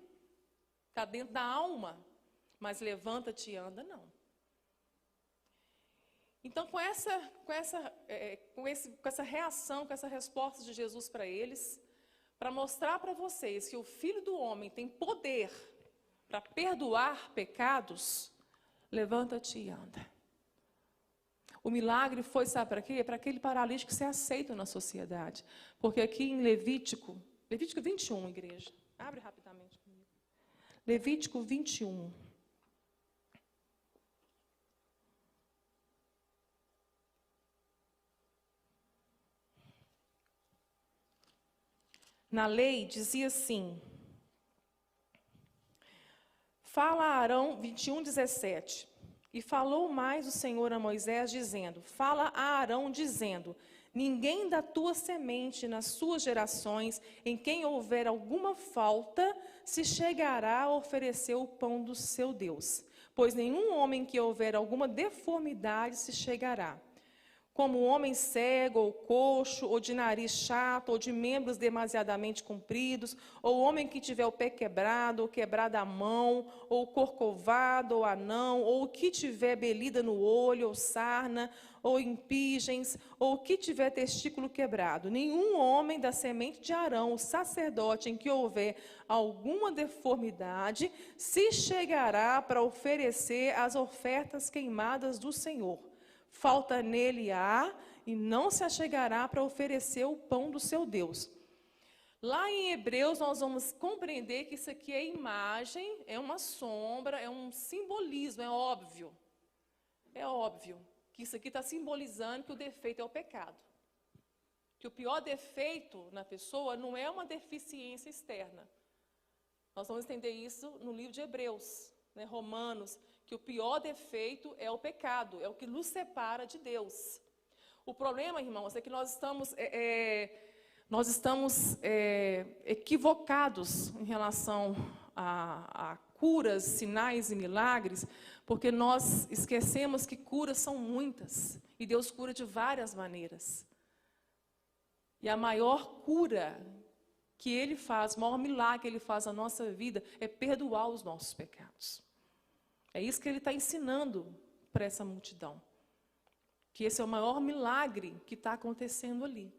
está dentro da alma, mas levanta-te e anda, não. Então, com essa reação, com essa resposta de Jesus para eles, para mostrar para vocês que o Filho do Homem tem poder para perdoar pecados, levanta-te e anda. O milagre foi, sabe para quê? Para aquele paralítico ser aceito na sociedade. Porque aqui em Levítico 21, igreja, abre rapidamente comigo. Levítico 21. Na lei dizia assim, fala a Arão, 21:17, e falou mais o Senhor a Moisés, dizendo, fala a Arão, dizendo, ninguém da tua semente nas suas gerações, em quem houver alguma falta, se chegará a oferecer o pão do seu Deus, pois nenhum homem que houver alguma deformidade se chegará. Como homem cego, ou coxo, ou de nariz chato, ou de membros demasiadamente compridos, ou homem que tiver o pé quebrado, ou quebrada a mão, ou corcovado, ou anão, ou que tiver belida no olho, ou sarna, ou impigens, ou que tiver testículo quebrado. Nenhum homem da semente de Arão, o sacerdote, em que houver alguma deformidade, se chegará para oferecer as ofertas queimadas do Senhor. Falta nele há, e não se achegará para oferecer o pão do seu Deus. Lá em Hebreus, nós vamos compreender que isso aqui é imagem, é uma sombra, é um simbolismo, é óbvio. É óbvio que isso aqui está simbolizando que o defeito é o pecado. Que o pior defeito na pessoa não é uma deficiência externa. Nós vamos entender isso no livro de Hebreus, né, Romanos, que o pior defeito é o pecado, é o que nos separa de Deus. O problema, irmãos, é que nós estamos equivocados em relação a curas, sinais e milagres, porque nós esquecemos que curas são muitas, e Deus cura de várias maneiras. E a maior cura que Ele faz, o maior milagre que Ele faz na nossa vida, é perdoar os nossos pecados. É isso que Ele está ensinando para essa multidão. Que esse é o maior milagre que está acontecendo ali.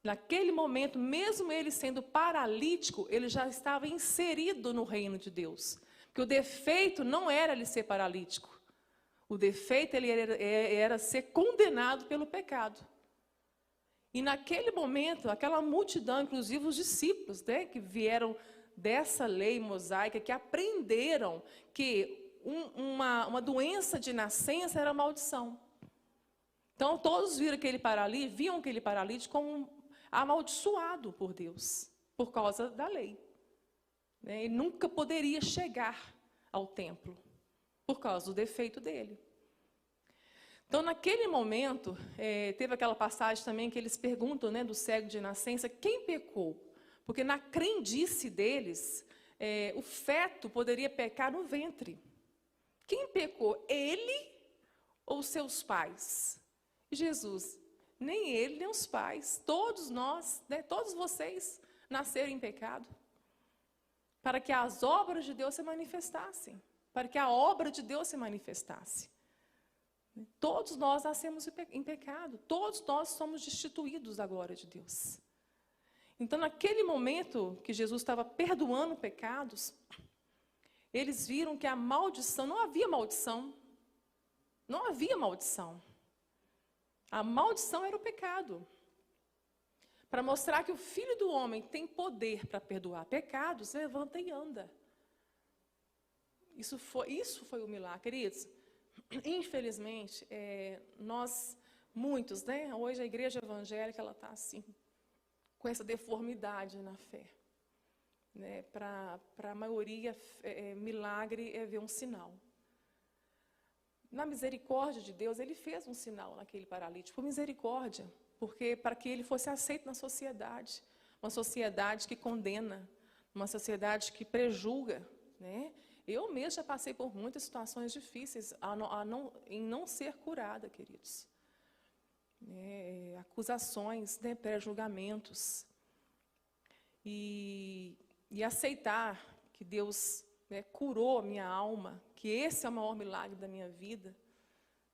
Naquele momento, mesmo ele sendo paralítico, ele já estava inserido no reino de Deus. Porque o defeito não era ele ser paralítico. O defeito ele era ser condenado pelo pecado. E naquele momento, aquela multidão, inclusive os discípulos, né, que vieram dessa lei mosaica, que aprenderam que uma doença de nascença era maldição. Então, todos viam aquele paralítico como amaldiçoado por Deus, por causa da lei. Ele nunca poderia chegar ao templo, por causa do defeito dele. Então, naquele momento, teve aquela passagem também que eles perguntam, né, do cego de nascença, quem pecou? Porque na crendice deles, o feto poderia pecar no ventre. Quem pecou? Ele ou seus pais? E Jesus, nem ele, nem os pais, todos nós, né, todos vocês nasceram em pecado, para que as obras de Deus se manifestassem, para que a obra de Deus se manifestasse. Todos nós nascemos em pecado, todos nós somos destituídos da glória de Deus. Então, naquele momento que Jesus estava perdoando pecados, eles viram que a maldição, não havia maldição, não havia maldição. A maldição era o pecado. Para mostrar que o Filho do Homem tem poder para perdoar pecados, levanta e anda. Isso foi o milagre, queridos. Infelizmente, muitos, né? Hoje a igreja evangélica, ela está assim, com essa deformidade na fé. Né? Para a maioria, milagre é ver um sinal. Na misericórdia de Deus, Ele fez um sinal naquele paralítico, por misericórdia, porque para que ele fosse aceito na sociedade, uma sociedade que condena, uma sociedade que prejulga, né? Eu mesma já passei por muitas situações difíceis em não ser curada, queridos. Acusações, né, pré-julgamentos. E aceitar que Deus, né, curou a minha alma, que esse é o maior milagre da minha vida.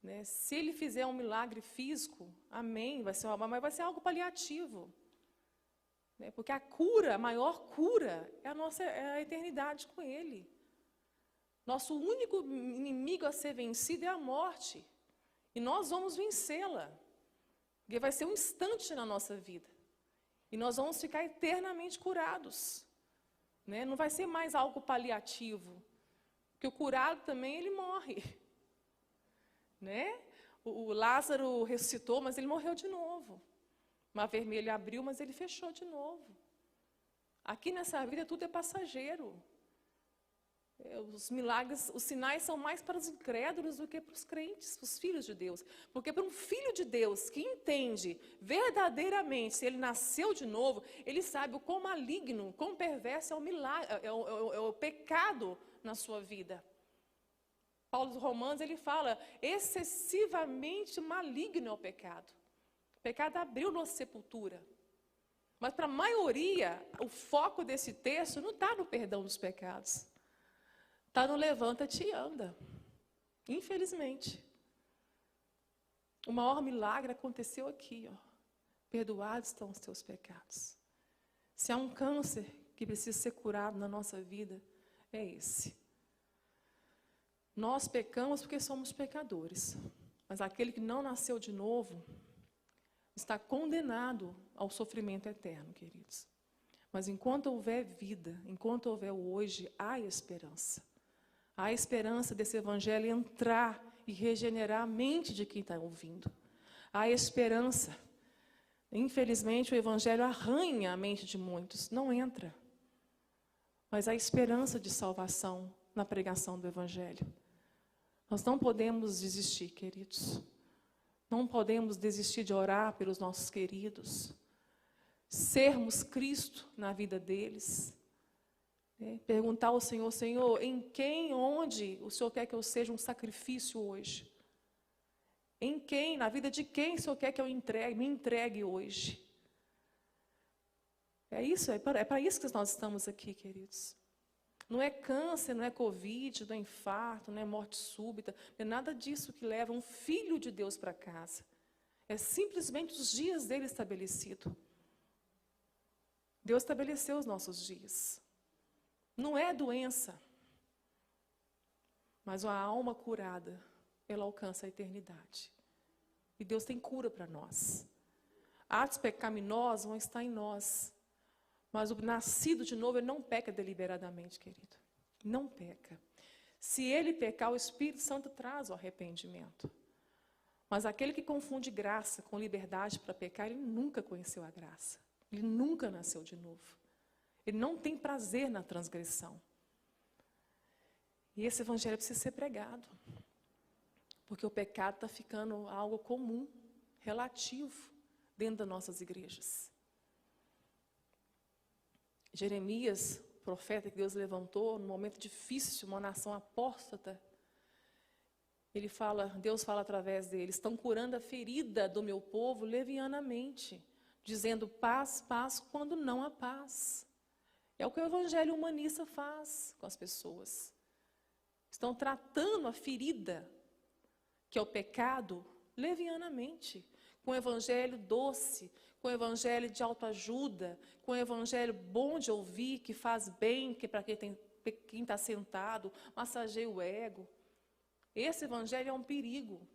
Né? Se Ele fizer um milagre físico, amém, mas vai ser algo paliativo. Né? Porque a cura, a maior cura, é a eternidade com Ele. Nosso único inimigo a ser vencido é a morte. E nós vamos vencê-la. Porque vai ser um instante na nossa vida. E nós vamos ficar eternamente curados. Né? Não vai ser mais algo paliativo. Porque o curado também, ele morre. Né? O Lázaro ressuscitou, mas ele morreu de novo. O mar vermelho abriu, mas ele fechou de novo. Aqui nessa vida tudo é passageiro. Os milagres, os sinais são mais para os incrédulos do que para os crentes, os filhos de Deus. Porque para um filho de Deus que entende verdadeiramente se ele nasceu de novo, ele sabe o quão maligno, quão perverso é o milagre, é o pecado na sua vida. Paulo dos Romanos, ele fala, excessivamente maligno é o pecado. O pecado abriu nossa sepultura. Mas para a maioria, o foco desse texto não está no perdão dos pecados. Está no levanta-te e anda. Infelizmente. O maior milagre aconteceu aqui, ó. Perdoados estão os teus pecados. Se há um câncer que precisa ser curado na nossa vida, é esse. Nós pecamos porque somos pecadores. Mas aquele que não nasceu de novo está condenado ao sofrimento eterno, queridos. Mas enquanto houver vida, enquanto houver o hoje, há esperança. Há esperança desse evangelho entrar e regenerar a mente de quem está ouvindo. Há esperança. Infelizmente, o evangelho arranha a mente de muitos, não entra. Mas há esperança de salvação na pregação do evangelho. Nós não podemos desistir, queridos. Não podemos desistir de orar pelos nossos queridos. Sermos Cristo na vida deles. Perguntar ao Senhor, Senhor, em quem, onde o Senhor quer que eu seja um sacrifício hoje? Em quem, na vida de quem o Senhor quer que eu me entregue hoje? É para isso que nós estamos aqui, queridos. Não é câncer, não é Covid, não é infarto, não é morte súbita, não é nada disso que leva um filho de Deus para casa. É simplesmente os dias dele estabelecido. Deus estabeleceu os nossos dias. Não é doença, mas uma alma curada, ela alcança a eternidade. E Deus tem cura para nós. Atos pecaminosos vão estar em nós, mas o nascido de novo, ele não peca deliberadamente, querido. Não peca. Se ele pecar, o Espírito Santo traz o arrependimento. Mas aquele que confunde graça com liberdade para pecar, ele nunca conheceu a graça. Ele nunca nasceu de novo. Ele não tem prazer na transgressão. E esse evangelho precisa ser pregado. Porque o pecado está ficando algo comum, relativo, dentro das nossas igrejas. Jeremias, profeta que Deus levantou, num momento difícil, uma nação apóstata, Deus fala através dele, estão curando a ferida do meu povo levianamente, dizendo paz, paz, quando não há paz. É o que o evangelho humanista faz com as pessoas. Estão tratando a ferida, que é o pecado, levianamente, com o evangelho doce, com o evangelho de autoajuda, com o evangelho bom de ouvir, que faz bem, que para quem está sentado, massageia o ego. Esse evangelho é um perigo.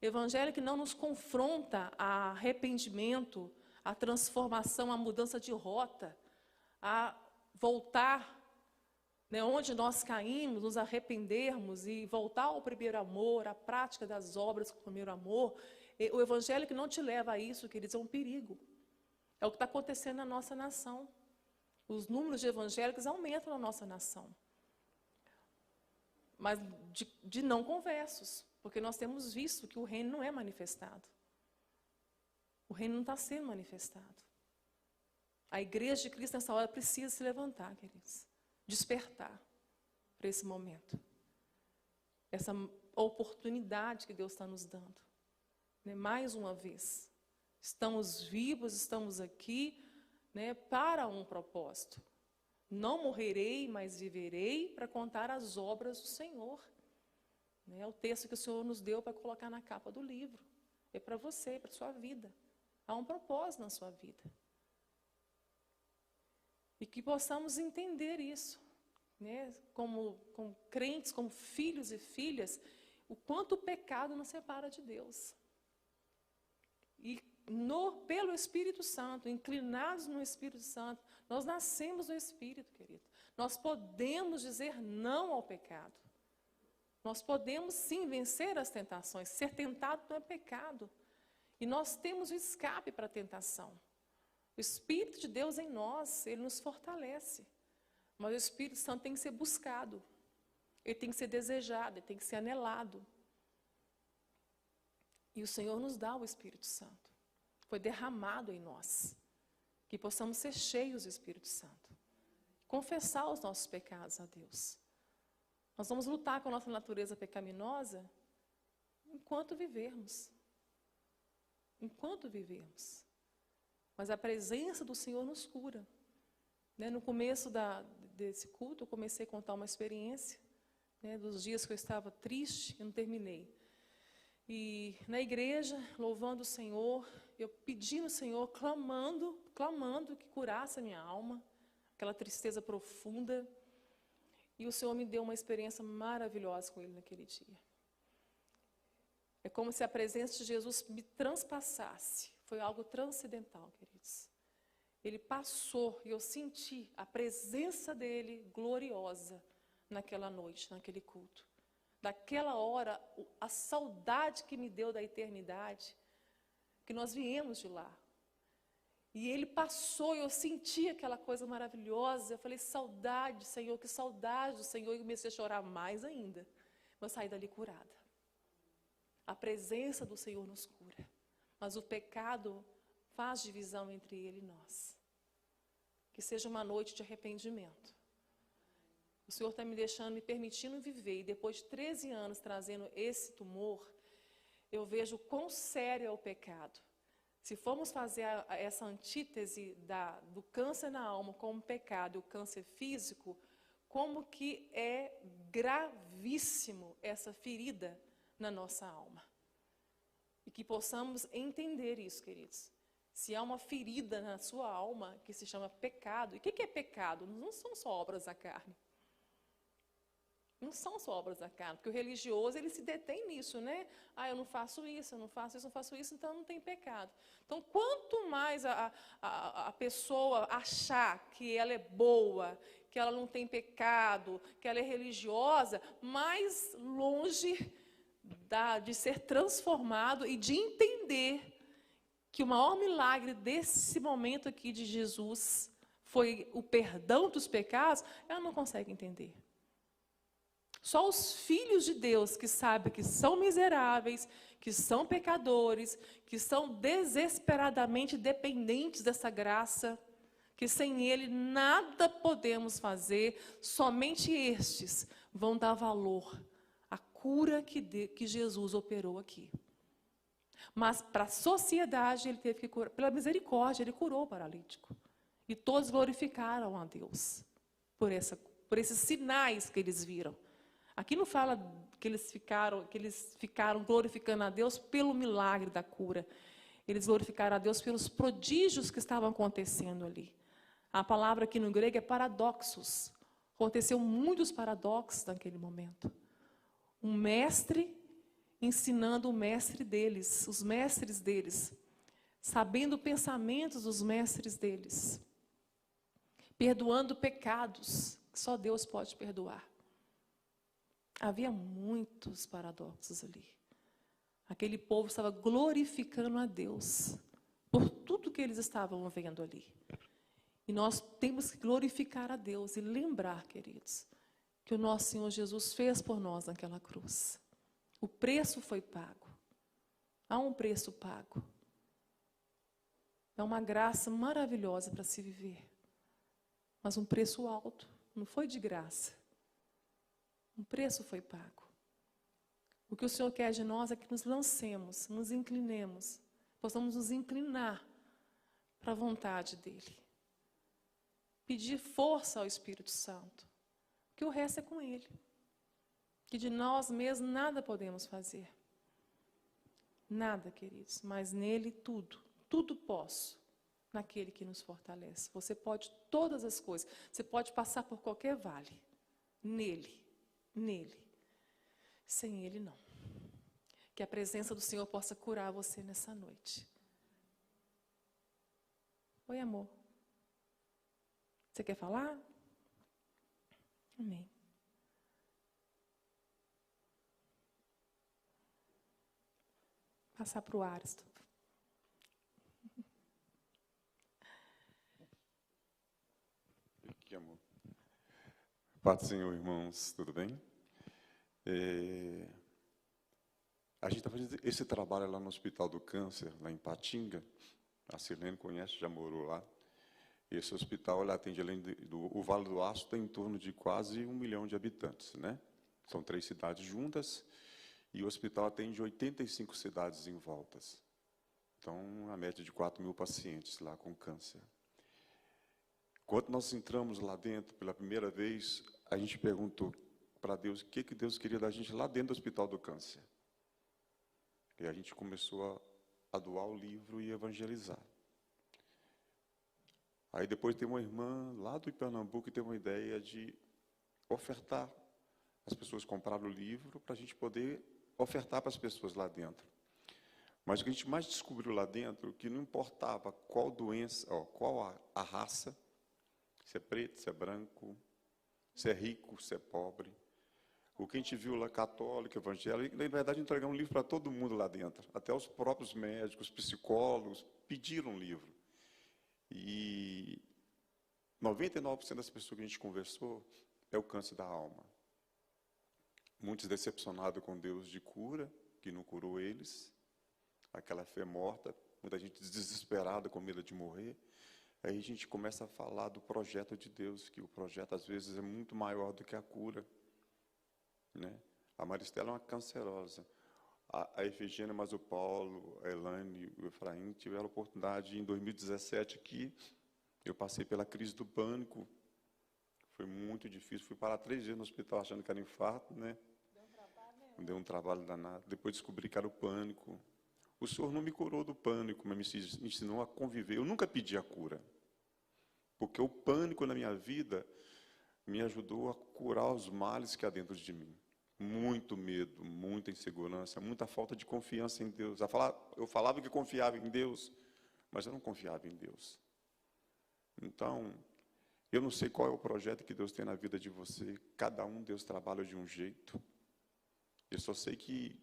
Evangelho que não nos confronta a arrependimento, a transformação, a mudança de rota, a voltar, onde nós caímos, nos arrependermos e voltar ao primeiro amor, à prática das obras com o primeiro amor. O evangelho que não te leva a isso, queridos, é um perigo. É o que está acontecendo na nossa nação. Os números de evangélicos aumentam na nossa nação. Mas de não conversos, porque nós temos visto que o reino não é manifestado. O reino não está sendo manifestado. A igreja de Cristo nessa hora precisa se levantar, queridos. Despertar para esse momento. Essa oportunidade que Deus está nos dando. Mais uma vez. Estamos vivos, estamos aqui para um propósito. Não morrerei, mas viverei para contar as obras do Senhor. É o texto que o Senhor nos deu para colocar na capa do livro. É para você, para a sua vida. Há um propósito na sua vida. E que possamos entender isso, como crentes, como filhos e filhas, o quanto o pecado nos separa de Deus. E pelo Espírito Santo, inclinados no Espírito Santo, nós nascemos no Espírito, querido. Nós podemos dizer não ao pecado. Nós podemos sim vencer as tentações. Ser tentado não é pecado. E nós temos o escape para a tentação. O Espírito de Deus em nós, ele nos fortalece. Mas o Espírito Santo tem que ser buscado. Ele tem que ser desejado, ele tem que ser anelado. E o Senhor nos dá o Espírito Santo. Foi derramado em nós. Que possamos ser cheios do Espírito Santo. Confessar os nossos pecados a Deus. Nós vamos lutar com a nossa natureza pecaminosa enquanto vivermos. Enquanto vivermos. Mas a presença do Senhor nos cura. No começo desse culto, eu comecei a contar uma experiência, dos dias que eu estava triste, eu não terminei. E na igreja, louvando o Senhor, eu pedindo ao Senhor, clamando que curasse a minha alma, aquela tristeza profunda. E o Senhor me deu uma experiência maravilhosa com Ele naquele dia. É como se a presença de Jesus me transpassasse. Foi algo transcendental, queridos. Ele passou e eu senti a presença dEle gloriosa naquela noite, naquele culto. Daquela hora, a saudade que me deu da eternidade, que nós viemos de lá. E Ele passou e eu senti aquela coisa maravilhosa. Eu falei, saudade, Senhor, que saudade do Senhor. E comecei a chorar mais ainda. Mas saí dali curada. A presença do Senhor nos cura. Mas o pecado faz divisão entre Ele e nós. Que seja uma noite de arrependimento. O Senhor está me deixando, me permitindo viver. E depois de 13 anos trazendo esse tumor, eu vejo quão sério é o pecado. Se formos fazer essa antítese do câncer na alma com o pecado e o câncer físico, como que é gravíssimo essa ferida na nossa alma. E que possamos entender isso, queridos. Se há uma ferida na sua alma que se chama pecado, e o que é pecado? Não são só obras da carne. Não são só obras da carne, porque o religioso, ele se detém nisso, né? Eu não faço isso, eu não faço isso, eu não faço isso, então não tem pecado. Então, quanto mais a pessoa achar que ela é boa, que ela não tem pecado, que ela é religiosa, mais longe de ser transformado e de entender que o maior milagre desse momento aqui de Jesus foi o perdão dos pecados, ela não consegue entender. Só os filhos de Deus que sabem que são miseráveis, que são pecadores, que são desesperadamente dependentes dessa graça, que sem Ele nada podemos fazer, somente estes vão dar valor à cura que Jesus operou aqui. Mas para a sociedade ele teve que curar, pela misericórdia, ele curou o paralítico. E todos glorificaram a Deus por esses sinais que eles viram. Aqui não fala que eles ficaram glorificando a Deus pelo milagre da cura. Eles glorificaram a Deus pelos prodígios que estavam acontecendo ali. A palavra aqui no grego é paradoxos. Aconteceu muitos paradoxos naquele momento. Um mestre ensinando o mestre deles, os mestres deles, sabendo pensamentos dos mestres deles, perdoando pecados que só Deus pode perdoar. Havia muitos paradoxos ali. Aquele povo estava glorificando a Deus por tudo que eles estavam vendo ali. E nós temos que glorificar a Deus e lembrar, queridos, que o nosso Senhor Jesus fez por nós naquela cruz. O preço foi pago. Há um preço pago. É uma graça maravilhosa para se viver. Mas um preço alto. Não foi de graça. Um preço foi pago. O que o Senhor quer de nós é que nos lancemos, nos inclinemos, possamos nos inclinar para a vontade dEle. Pedir força ao Espírito Santo, que o resto é com Ele. Que de nós mesmos nada podemos fazer. Nada, queridos, mas nele tudo posso, naquele que nos fortalece. Você pode todas as coisas, você pode passar por qualquer vale, nele. Sem Ele, não. Que a presença do Senhor possa curar você nessa noite. Oi, amor. Você quer falar? Amém. Passar para o Aristo. Aqui, amor. Paz do Senhor, irmãos, tudo bem? A gente está fazendo esse trabalho lá no Hospital do Câncer, lá em Patinga. A Silene conhece, já morou lá. Esse hospital ele atende, além o Vale do Aço, tem em torno de quase 1 milhão de habitantes, né? São 3 cidades juntas, e o hospital atende 85 cidades em voltas. Então, a média de 4.000 pacientes lá com câncer. Quando nós entramos lá dentro, pela primeira vez, a gente perguntou para Deus o que Deus queria da gente lá dentro do Hospital do Câncer. E a gente começou a doar o livro e evangelizar. Aí depois tem uma irmã lá do Pernambuco que teve uma ideia de ofertar. As pessoas compraram o livro para a gente poder ofertar para as pessoas lá dentro. Mas o que a gente mais descobriu lá dentro, que não importava qual doença, qual a raça, se é preto, se é branco, se é rico, se é pobre. O que a gente viu lá, católico, evangélico, na verdade entregamos um livro para todo mundo lá dentro. Até os próprios médicos, psicólogos, pediram um livro. E 99% das pessoas que a gente conversou é o câncer da alma. Muitos decepcionados com Deus de cura, que não curou eles. Aquela fé morta, muita gente desesperada, com medo de morrer. Aí a gente começa a falar do projeto de Deus, que o projeto às vezes é muito maior do que a cura, né? A Maristela é uma cancerosa. A Efigênia, mas o Paulo, a Elane e o Efraim tiveram a oportunidade em 2017 aqui. Eu passei pela crise do pânico. Foi muito difícil. Fui parar 3 dias no hospital achando que era infarto, né? Deu um trabalho danado. Depois descobri que era o pânico. O Senhor não me curou do pânico, mas me ensinou a conviver. Eu nunca pedi a cura, porque o pânico na minha vida me ajudou a curar os males que há dentro de mim. Muito medo, muita insegurança, muita falta de confiança em Deus. Eu falava que confiava em Deus, mas eu não confiava em Deus. Então, eu não sei qual é o projeto que Deus tem na vida de você. Cada um, Deus trabalha de um jeito. Eu só sei que,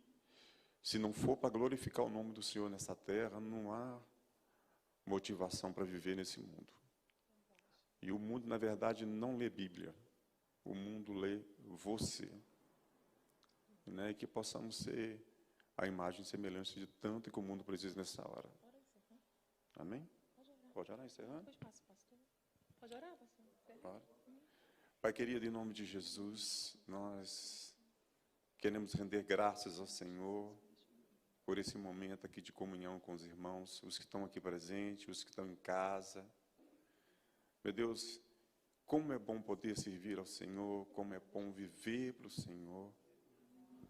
se não for para glorificar o nome do Senhor nessa terra, não há motivação para viver nesse mundo. E o mundo, na verdade, não lê Bíblia. O mundo lê você. Né? E que possamos ser a imagem e semelhança de tanto que o mundo precisa nessa hora. Amém? Pode orar, encerrando? Pode orar, pastor? Pai querido, em nome de Jesus, nós queremos render graças ao Senhor por esse momento aqui de comunhão com os irmãos, os que estão aqui presentes, os que estão em casa. Meu Deus, como é bom poder servir ao Senhor, como é bom viver para o Senhor,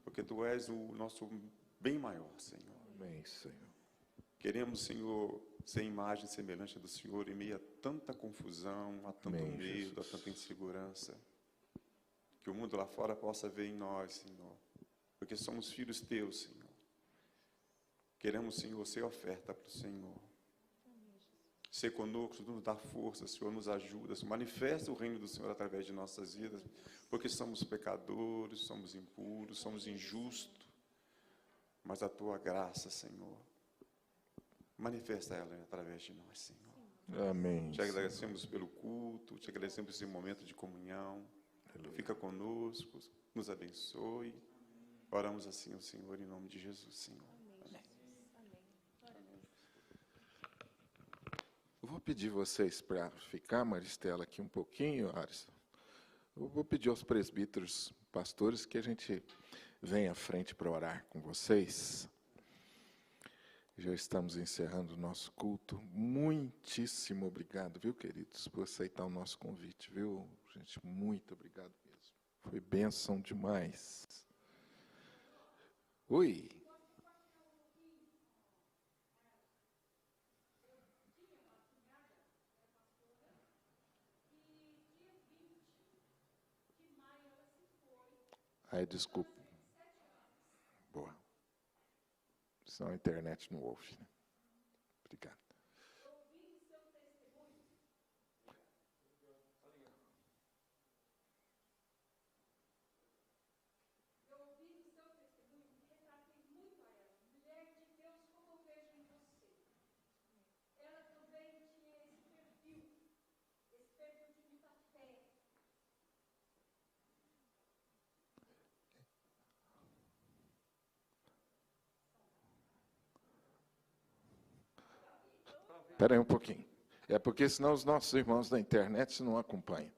porque Tu és o nosso bem maior, Senhor. Amém, Senhor. Queremos, Senhor, ser imagem e semelhança do Senhor em meio a tanta confusão, a tanto Amém, medo, Jesus. a tanta insegurança. Que o mundo lá fora possa ver em nós, Senhor, porque somos filhos Teus, Senhor. Queremos, Senhor, ser oferta para o Senhor. Ser conosco, nos dá força, Senhor, nos ajuda, manifesta o reino do Senhor através de nossas vidas, porque somos pecadores, somos impuros, somos injustos, mas a Tua graça, Senhor, manifesta ela através de nós, Senhor. Amém. Te agradecemos pelo culto, te agradecemos por esse momento de comunhão. Fica conosco, nos abençoe. Oramos assim ao Senhor, em nome de Jesus, Senhor. Amém. Eu vou pedir vocês para ficar, Maristela, aqui um pouquinho, Alisson. Eu vou pedir aos presbíteros, pastores, que a gente venha à frente para orar com vocês. Já estamos encerrando o nosso culto. Muitíssimo obrigado, viu, queridos, por aceitar o nosso convite, viu, gente? Muito obrigado mesmo. Foi bênção demais. Oi. Ai, desculpa. Boa. Senão a internet não ouve, né? Obrigado. Espera aí um pouquinho. É porque senão os nossos irmãos da internet não acompanham.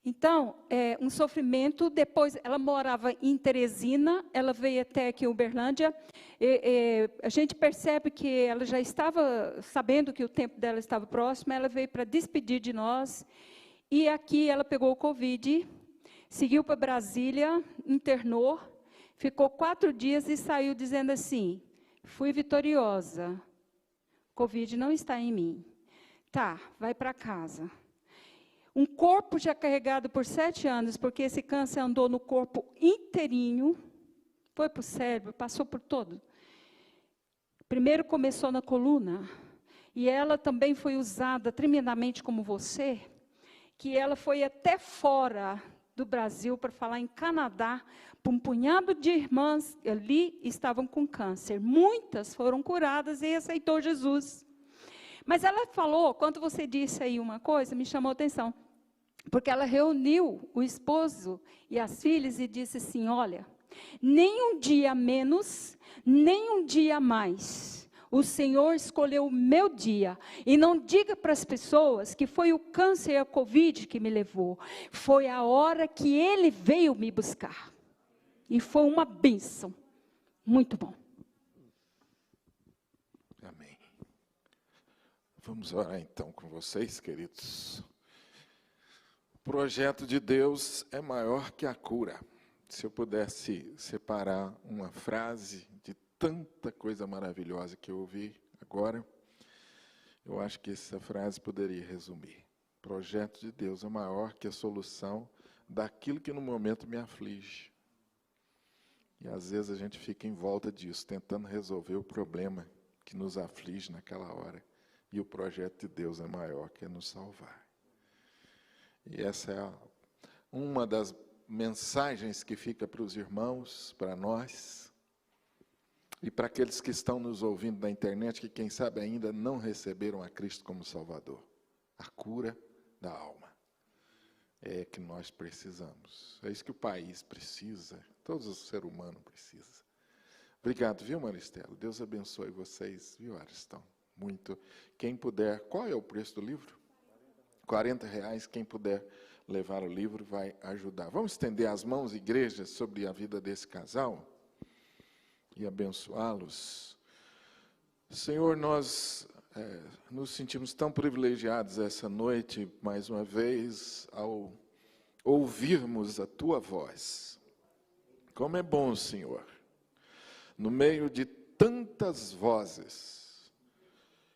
Então, um sofrimento. Depois, ela morava em Teresina, ela veio até aqui em Uberlândia. A gente percebe que ela já estava sabendo que o tempo dela estava próximo, ela veio para despedir de nós. E aqui ela pegou o Covid, seguiu para Brasília, internou, ficou 4 dias e saiu dizendo assim: fui vitoriosa, Covid não está em mim. Tá, vai para casa. Um corpo já carregado por 7 anos, porque esse câncer andou no corpo inteirinho, foi para o cérebro, passou por todo. Primeiro começou na coluna, e ela também foi usada tremendamente como você, que ela foi até fora do Brasil para falar em Canadá, para um punhado de irmãs ali estavam com câncer. Muitas foram curadas e aceitou Jesus. Mas ela falou, quando você disse aí uma coisa, me chamou a atenção, porque ela reuniu o esposo e as filhas e disse assim: olha, nem um dia menos, nem um dia mais. O Senhor escolheu o meu dia. E não diga para as pessoas que foi o câncer e a Covid que me levou. Foi a hora que Ele veio me buscar. E foi uma bênção. Muito bom. Amém. Vamos orar então com vocês, queridos. O projeto de Deus é maior que a cura. Se eu pudesse separar uma frase de tanta coisa maravilhosa que eu ouvi agora, eu acho que essa frase poderia resumir. O projeto de Deus é maior que a solução daquilo que no momento me aflige. E às vezes a gente fica em volta disso, tentando resolver o problema que nos aflige naquela hora. E o projeto de Deus é maior que é nos salvar. E essa é uma das mensagens que fica para os irmãos, para nós, e para aqueles que estão nos ouvindo na internet, que quem sabe ainda não receberam a Cristo como Salvador. A cura da alma é que nós precisamos. É isso que o país precisa, todo o ser humano precisa. Obrigado, viu, Maristela? Deus abençoe vocês, viu, Aristão? Muito. Quem puder, qual é o preço do livro? R$40, quem puder levar o livro vai ajudar. Vamos estender as mãos, igreja, sobre a vida desse casal e abençoá-los. Senhor, nós nos sentimos tão privilegiados essa noite, mais uma vez, ao ouvirmos a Tua voz. Como é bom, Senhor, no meio de tantas vozes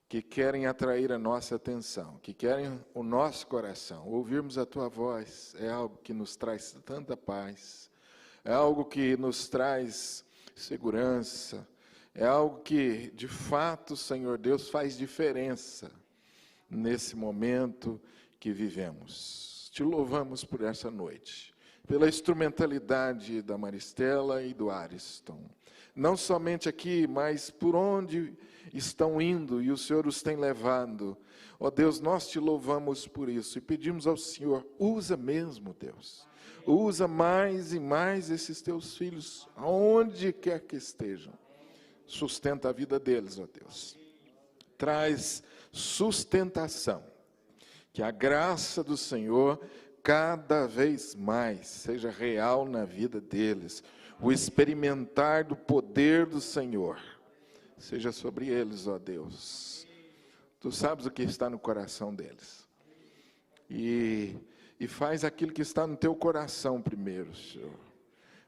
que querem atrair a nossa atenção, que querem o nosso coração, ouvirmos a Tua voz é algo que nos traz tanta paz, é algo que nos traz segurança, é algo que, de fato, Senhor Deus, faz diferença nesse momento que vivemos. Te louvamos por essa noite, pela instrumentalidade da Maristela e do Ariston. Não somente aqui, mas por onde estão indo e o Senhor os tem levado. Ó Deus, nós te louvamos por isso e pedimos ao Senhor, usa mesmo, Deus. Usa mais e mais esses teus filhos, aonde quer que estejam. Sustenta a vida deles, ó Deus. Traz sustentação. Que a graça do Senhor cada vez mais seja real na vida deles. O experimentar do poder do Senhor seja sobre eles, ó Deus. Tu sabes o que está no coração deles. E faz aquilo que está no teu coração primeiro, Senhor.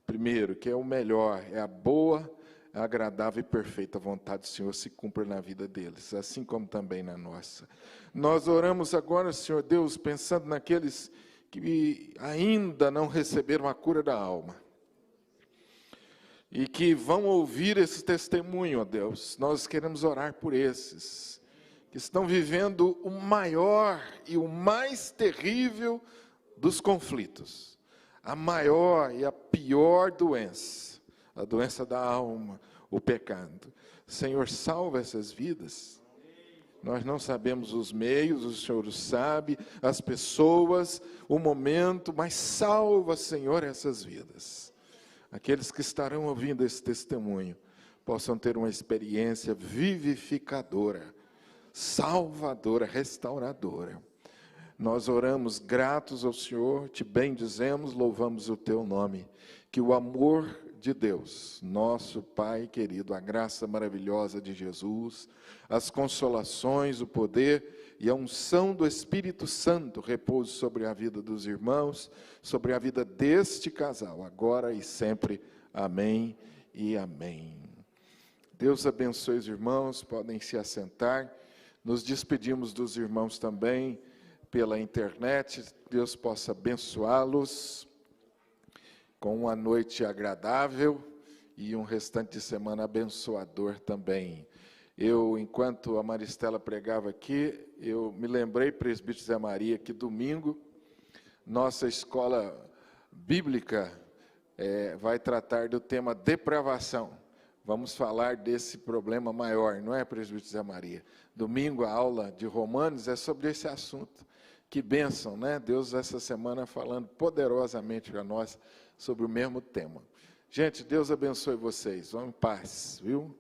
Primeiro, que é o melhor, é a boa, agradável e perfeita vontade do Senhor se cumpra na vida deles, assim como também na nossa. Nós oramos agora, Senhor Deus, pensando naqueles que ainda não receberam a cura da alma. E que vão ouvir esse testemunho, ó Deus. Nós queremos orar por esses, que estão vivendo o maior e o mais terrível dos conflitos. A maior e a pior doença, a doença da alma, o pecado. Senhor, salva essas vidas. Nós não sabemos os meios, o Senhor o sabe, as pessoas, o momento, mas salva, Senhor, essas vidas. Aqueles que estarão ouvindo esse testemunho possam ter uma experiência vivificadora, salvadora, restauradora. Nós oramos gratos ao Senhor, te bendizemos, louvamos o teu nome. Que o amor de Deus, nosso Pai querido, a graça maravilhosa de Jesus, as consolações, o poder e a unção do Espírito Santo repouse sobre a vida dos irmãos, sobre a vida deste casal, agora e sempre. Amém e amém. Deus abençoe os irmãos, podem se assentar. Nos despedimos dos irmãos também pela internet. Deus possa abençoá-los com uma noite agradável e um restante de semana abençoador também. Enquanto a Maristela pregava aqui, eu me lembrei, presbítero Zé Maria, que domingo, nossa escola bíblica vai tratar do tema depravação. Vamos falar desse problema maior, não é, presbítero Zé Maria? Domingo, a aula de Romanos é sobre esse assunto. Que bênção, né? Deus essa semana falando poderosamente para nós sobre o mesmo tema. Gente, Deus abençoe vocês. Vão em paz, viu?